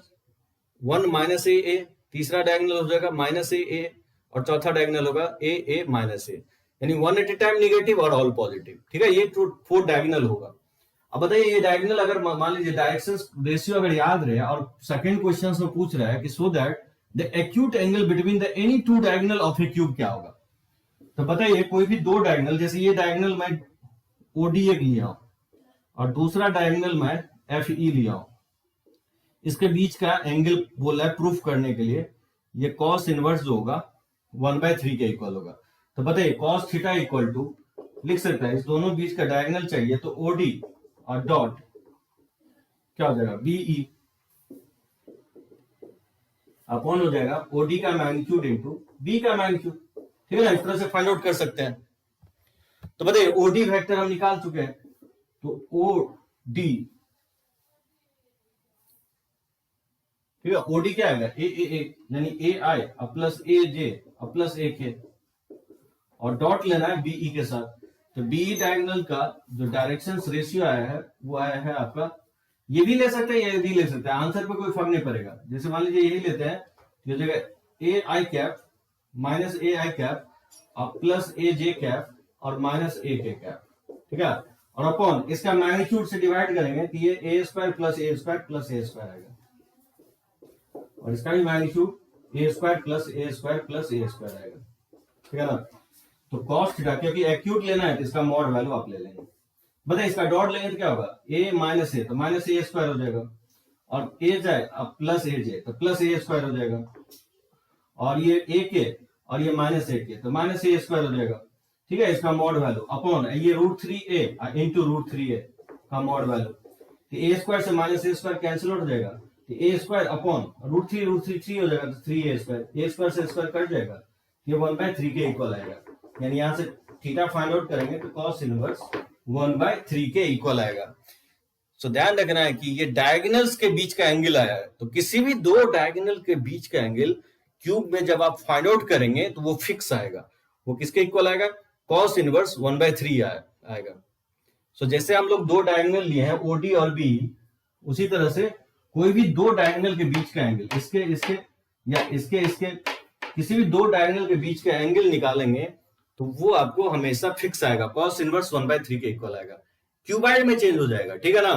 1 माइनस ए, तीसरा डायगोनल हो जाएगा माइनस ए और चौथा डायगोनल होगा ए माइनस ए, यानी 1 एट ए टाइम निगेटिव और ऑल पॉजिटिव, ठीक है। ये 4 डायगोनल होगा। अब बताइए ये डायगोनल अगर मान लीजिए डायरेक्शन रेशियो अगर याद रहे और सेकंड क्वेश्चन में पूछ रहा है कि so that the acute angle between the any two diagonal of A cube क्या होगा। तो बताइए कोई भी दो डायगोनल, जैसे ये डायगोनल मैं ओडी एक लिया हूं और दूसरा डायगोनल मैं एफ ई लिया हूं, इसके बीच का एंगल बोला है प्रूफ करने के लिए ये कॉस इनवर्स जो होगा 1/3 के इक्वल होगा। तो बताइए कॉस थीटा इक्वल टू लिख सकता है, इस दोनों बीच का डायगोनल चाहिए तो ओडी और डॉट क्या हो जाएगा बीई अपॉन हो जाएगा ओडी का मैग्नीट्यूड इंटू बी का मैग्नीट्यूड। ठीक है ना, इस तरह से फाइंड आउट कर सकते हैं। तो बताइए ओडी वेक्टर हम निकाल चुके हैं, तो ओ डी ठीक है, ओडी क्या आएगा ए यानी ए आई प्लस ए जे प्लस ए के और डॉट लेना है बीई के साथ। तो बीई डायगोनल का जो डायरेक्शन रेशियो आया है वो आया है आपका, ये भी ले सकते हैं ये भी ले सकते हैं, आंसर पे कोई फर्क नहीं पड़ेगा। जैसे मान लीजिए यही लेते हैं, ये जगह ए आई कैप माइनस ए आई कैप प्लस ए जे कैप और माइनस ए के कैप, ठीक है, और अपॉन इसका मैग्नीट्यूड से डिवाइड करेंगे कि ये ए स्क्वायर प्लस ए स्क्वायर प्लस ए स्क्वायर आएगा और इसका भी मैग्नीट्यूड ए स्क्वायर प्लस ए स्क्वायर प्लस ए स्क्वायर आएगा। ठीक है ना, तो कॉस थीटा क्योंकि एक्यूट लेना है तो इसका मॉड वैल्यू आप ले लेंगे। बताइए इसका डॉट लेंगे तो क्या होगा ए माइनस ए, तो माइनस ए स्क्वायर हो जाएगा और ए जाए अब प्लस ए जे तो प्लस ए स्क्वायर हो जाएगा और ये ए के और ये माइनस ए के तो माइनस ए स्क्वायर हो जाएगा। ठीक है, इसका मॉड वैल्यू अपॉन ये √3a इंटू √3a का मॉड वैल्यू, तो ए स्क्वायर से माइनस ए स्क्वायर कैंसिल हो जाएगा, तो ए स्क्वायर अपॉन √3 3 हो जाएगा तो 3a स्क्वायर, ए स्क्वायर से स्क्वायर कट जाएगा, ये 1/3 के इक्वल आएगा। यानी यहां से थीटा फाइंड आउट करेंगे तो कॉस इनवर्स 1/3 के इक्वल आएगा। सो ध्यान रखना है कि ये डायगोनल्स के बीच का एंगल आया है, तो किसी भी दो डायगोनल के बीच का एंगल क्यूब में जब आप फाइंड आउट करेंगे तो वो फिक्स आएगा। वो किसके इक्वल आएगा, कॉस इनवर्स 1/3 आएगा। सो जैसे हम लोग दो डायगोनल लिए हैं ओडी और बी, उसी तरह से कोई भी दो डायगोनल के बीच का एंगल इसके इसके या इसके इसके किसी भी दो डायगोनल के बीच का एंगल निकालेंगे तो वो आपको हमेशा फिक्स आएगा, कॉस इनवर्स 1/3 के इक्वल आएगा। क्यूबाइड में चेंज हो जाएगा, ठीक है ना,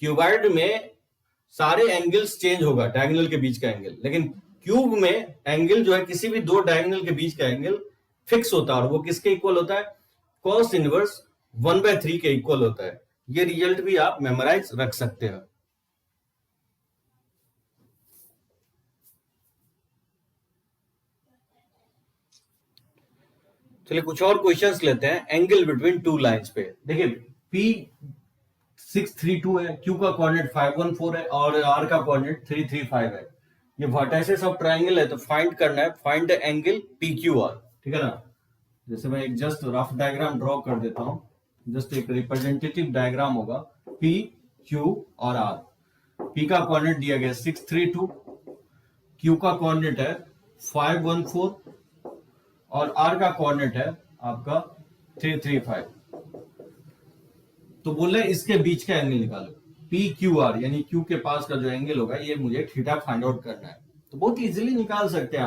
क्यूबाइड में सारे एंगल्स चेंज होगा डायगोनल के बीच का एंगल, लेकिन क्यूब में एंगल जो है किसी भी दो डायगोनल के बीच का एंगल फिक्स होता है और वो किसके इक्वल होता है, कॉस इनवर्स 1/3 के इक्वल होता है। ये रिजल्ट भी आप मेमोराइज रख सकते हैं। चलिए कुछ और क्वेश्चंस लेते हैं एंगल बिटवीन टू लाइंस पे। देखिए P632 है, Q का कोऑर्डिनेट 514 है और R का कोऑर्डिनेट 335 है। ये वर्टिसेस ऑफ ट्रायंगल है तो फाइंड करना है, फाइंड द एंगल PQR। ठीक है ना, जैसे मैं एक जस्ट रफ डायग्राम ड्रॉ कर देता हूं, जस्ट एक रिप्रेजेंटेटिव डायग्राम होगा P, Q और R। P का कोऑर्डिनेट दिया गया 632, Q का कोऑर्डिनेट है 514 और R का कोऑर्डिनेट है आपका 335। तो बोल रहे इसके बीच का एंगल निकालो, PQR यानी Q के पास का जो एंगल होगा ये मुझे थीटा फाइंड आउट करना है। तो बहुत इजीली निकाल सकते हैं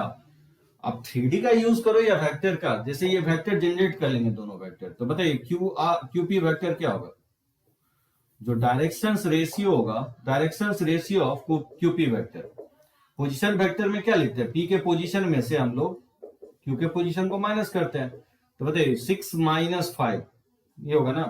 आप 3D का यूज करो या वेक्टर का, जैसे ये वेक्टर जनरेट कर लेंगे दोनों वेक्टर। तो बताइए QP वेक्टर क्या होगा, जो डायरेक्शंस रेशियो होगा, directions ratio of QP vector. Position vector में क्या लिखते हैं, P के पोजीशन में से हम लोग Q के पोजीशन को माइनस करते हैं। तो बताइए 6 - 5 ये होगा ना,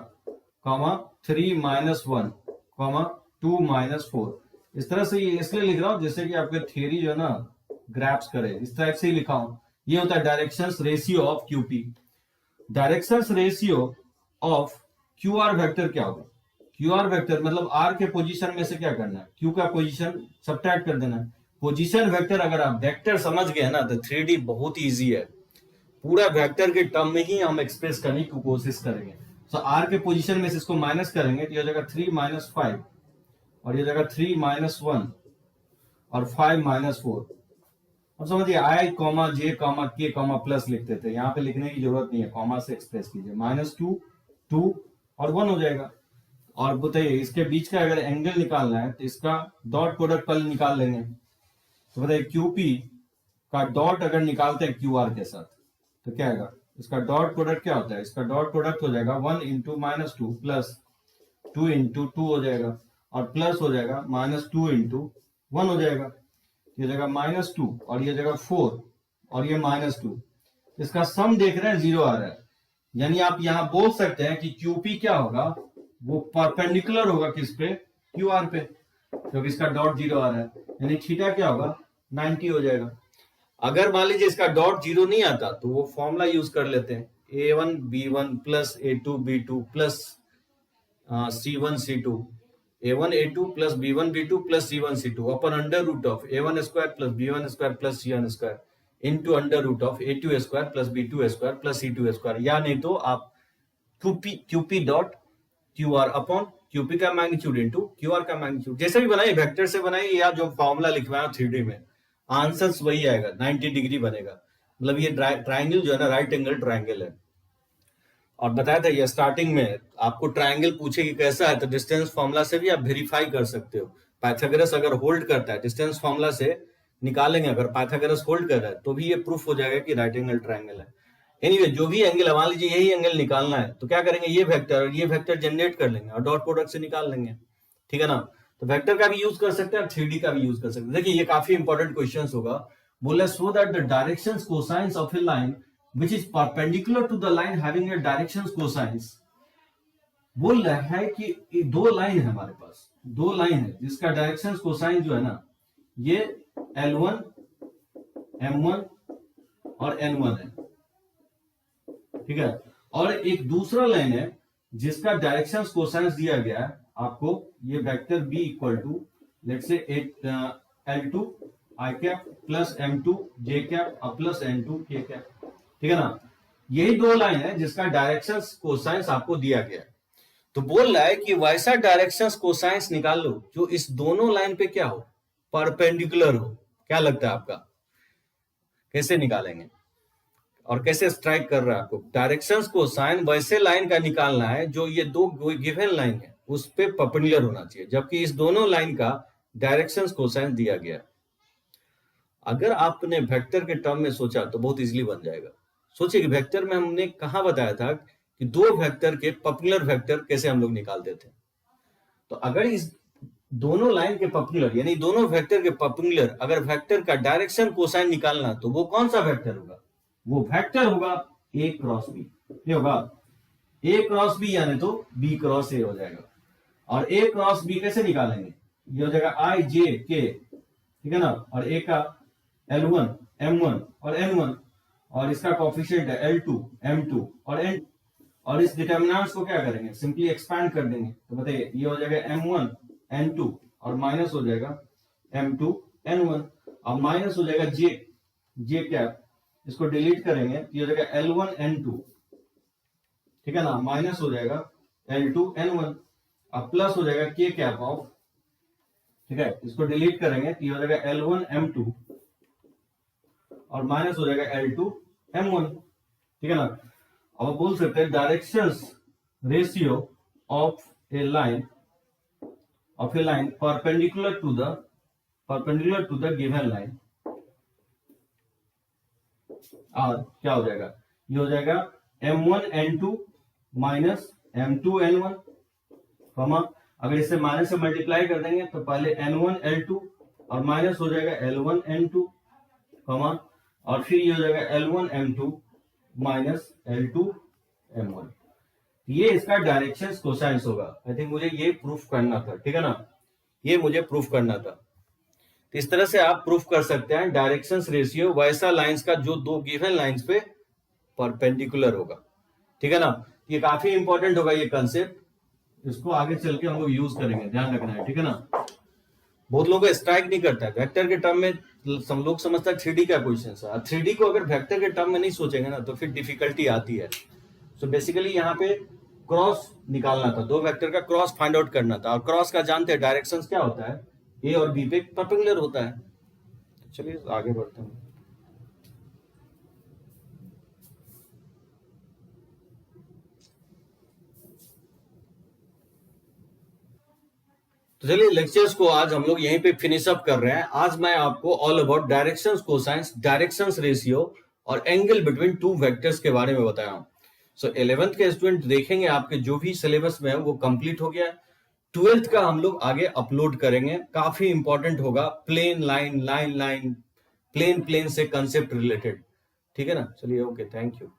कॉमा 3 - 1 कॉमा 2 - 4। इस तरह से ये इसलिए लिख रहा हूं जैसे कि आपके थियरी जो है ना ग्रैप्स करे, इस टाइप से ही लिखा हूं। ये होता है directions ratio of QP। Directions ratio of QR vector क्या होगा, QR वेक्टर मतलब R के पोजीशन में से क्या करना है, Q का पोजीशन सब्ट्रैक्ट कर देना है। पोजीशन वेक्टर अगर आप वेक्टर समझ गए ना तो 3D बहुत इजी है, पूरा वेक्टर के टर्म में ही हम एक्सप्रेस करने की कोशिश करेंगे। तो R के पोजीशन में से इसको माइनस करेंगे तो ये जगह 3 - 5 और ये जगह 3 - 1 और 5 - 4। और समझिए I, J, K, प्लस लिखते थे, यहाँ पे लिखने की जरूरत नहीं है, कॉमा से एक्सप्रेस कीजिए। -2 2 और 1 हो जाएगा। और बताइए इसके बीच का अगर एंगल निकालना है तो इसका डॉट प्रोडक्ट पहले निकाल लेंगे। तो बताइए QP का डॉट अगर निकालते हैं QR के साथ तो क्या आएगा, इसका डॉट प्रोडक्ट क्या होता है, इसका डॉट प्रोडक्ट हो जाएगा 1 × -2 प्लस 2 इंटू 2 हो जाएगा, और प्लस हो जाएगा -2 इंटू 1 हो जाएगा, ये जगह -2 और ये जगह 4 और ये -2, इसका सम देख रहे हैं 0 आ रहा है, यानी आप यहां बोल सकते हैं कि QP क्या होगा, वो परपेंडिकुलर होगा किस पे, QR पे, क्योंकि इसका डॉट 0 आ रहा है, यानी थीटा क्या होगा 90 हो जाएगा। अगर मान लीजिए इसका डॉट 0 नहीं आता तो वो फॉर्मूला यूज कर लेते हैं, A1 B1 plus A2 B2 plus C1 C2, A1 A2 plus B1 B2 plus C1 C2 upon under root of A1 square plus B1 square plus C1 square into under root of A2 square plus B2 square plus C2 square, या नहीं तो आप QP dot QR upon QP का magnitude into QR का magnitude, जैसे भी बनाइए, vector से बनाइए या जो फॉर्मूला लिखवाया 3D में, आंसर वही आएगा, 90 डिग्री बनेगा, मतलब ये ट्राइंगल जो है ना राइट एंगल ट्राइंगल है। और बताया था ये स्टार्टिंग में आपको ट्राइंगल पूछे कि कैसा है, तो डिस्टेंस फॉर्मूला से भी आप वेरीफाई कर सकते हो, पाइथागोरस अगर होल्ड करता है डिस्टेंस फॉर्मूला से निकालेंगे, अगर पाइथागोरस होल्ड कर रहा है तो भी ये प्रूफ हो जाएगा कि राइट एंगल ट्राइंगल है। एनीवे जो भी एंगल, मान लीजिए यही एंगल निकालना है तो क्या करेंगे, ये वेक्टर और ये वेक्टर जनरेट कर लेंगे और डॉट प्रोडक्ट से निकाल लेंगे, ठीक है ना। तो वेक्टर का भी यूज कर सकते हैं और 3D का भी यूज कर सकते हैं। देखिए ये काफी इंपॉर्टेंट क्वेश्चन होगा, बोले so that the directions cosines of a line which is perpendicular to the line having a directions cosines, बोल रहा है कि दो लाइन है हमारे पास, दो लाइन है जिसका डायरेक्शंस कोसाइन जो है ना, ये L1 M1 और N1 है, ठीक है, और एक दूसरा लाइन है जिसका डायरेक्शंस कोसाइंस दिया गया है आपको, ये vector B equal to let's say L2 I cap plus M2 J cap plus N2 K cap, ठीक है ना। यही दो लाइन है जिसका डायरेक्शंस कोसाइंस आपको दिया गया है, तो बोल रहा है कि वैसा डायरेक्शंस कोसाइंस निकाल लो जो इस दोनों लाइन पे क्या हो, परपेंडिकुलर हो। क्या लगता है आपका, कैसे निकालेंगे और कैसे स्ट्राइक कर रहा है आपको, डायरेक्शंस कोसाइन वैसे लाइन का निकालना है जो ये दो गिवन लाइन है उस पे परपेंडिकुलर होना चाहिए, जबकि इस दोनों लाइन का डायरेक्शंस कोसाइन दिया गया है। अगर आपने वेक्टर के टर्म में सोचा तो बहुत इजीली बन जाएगा। सोचिए कि वेक्टर में हमने कहा बताया था कि दो वेक्टर के परपेंडिकुलर वेक्टर कैसे हम लोग निकालते थे, तो अगर इस दोनों लाइन के परपेंडिकुलर यानी दोनों वेक्टर के परपेंडिकुलर अगर वेक्टर का डायरेक्शन कोसाइन निकालना, तो वो कौन सा वेक्टर होगा, वो वेक्टर होगा A क्रॉस B, ये होगा A क्रॉस B यानी तो B क्रॉस A हो जाएगा। और A क्रॉस B कैसे निकालेंगे, ये हो जाएगा I J K, ठीक है ना, और A का L1 M1 और N1 और इसका कोएफिशिएंट है L2 M2 और N, और इस डिटरमिनेंट्स को क्या करेंगे, सिंपली एक्सपैंड कर देंगे, तो बताइए ये हो जाएगा M1 N2 और माइनस हो जाएगा M2 N1 और माइनस हो जाएगा J कैप, इसको डिलीट करेंगे ये हो जाएगा L1 N2, ठीक है ना, माइनस हो जाएगा L2 N1 और प्लस हो जाएगा K कैप ऑफ, ठीक है, इसको डिलीट करेंगे ये हो जाएगा L1 M2 और माइनस हो जाएगा L2 M1, ठीक है ना। अब बोल सकते हैं directions ratio of a line perpendicular to the given line, और क्या हो जाएगा, ये हो जाएगा M1 N2 minus M2 N1, अगर इसे माइनस से मल्टीप्लाई कर देंगे तो पहले N1 L2 और माइनस हो जाएगा L1 N2, और फिर ये हो जाएगा L1 M2 minus L2 M1, ये इसका डायरेक्शन कोसाइंस होगा। आई थिंक मुझे ये प्रूफ करना था, ठीक है ना, ये मुझे प्रूफ करना था। तो इस तरह से आप प्रूफ कर सकते हैं डायरेक्शंस रेशियो वैसा लाइंस का जो दो गिवन लाइंस पे परपेंडिकुलर होगा, ठीक है ना। ये काफी इंपॉर्टेंट होगा ये कंसेप्ट, इसको आगे चल के हम लोग यूज करेंगे, ध्यान रखना है, ठीक है ना। बहुत लोगों को स्ट्राइक नहीं करता है वेक्टर के टर्म में, सब लोग समझता है 3D का क्वेश्चन है, 3D को अगर वेक्टर के टर्म में नहीं सोचेंगे ना तो फिर डिफिकल्टी आती है। सो बेसिकली यहाँ पे क्रॉस निकालना था, दो वेक्टर का क्रॉस फाइंड आउट करना था, और क्रॉस का जानते हैं डायरेक्शंस क्या होता है, ए और बी पे परपेंडिकुलर होता है। चलिए आगे बढ़ते हैं। तो चलिए लेक्चर्स को आज हम लोग यहीं पे फिनिश अप कर रहे हैं। आज मैं आपको all about directions cosines, directions ratio और एंगल बिटवीन टू वेक्टर्स के बारे में बताया हूं। सो 11th के स्टूडेंट देखेंगे आपके जो भी सिलेबस में है वो कंप्लीट हो गया है। 12th का हम लोग आगे अपलोड करेंगे, काफी इंपॉर्टेंट होगा, plane line, line line, plane plane से कंसेप्ट रिलेटेड। ठीक है ना, चलिए, ओके, थैंक यू।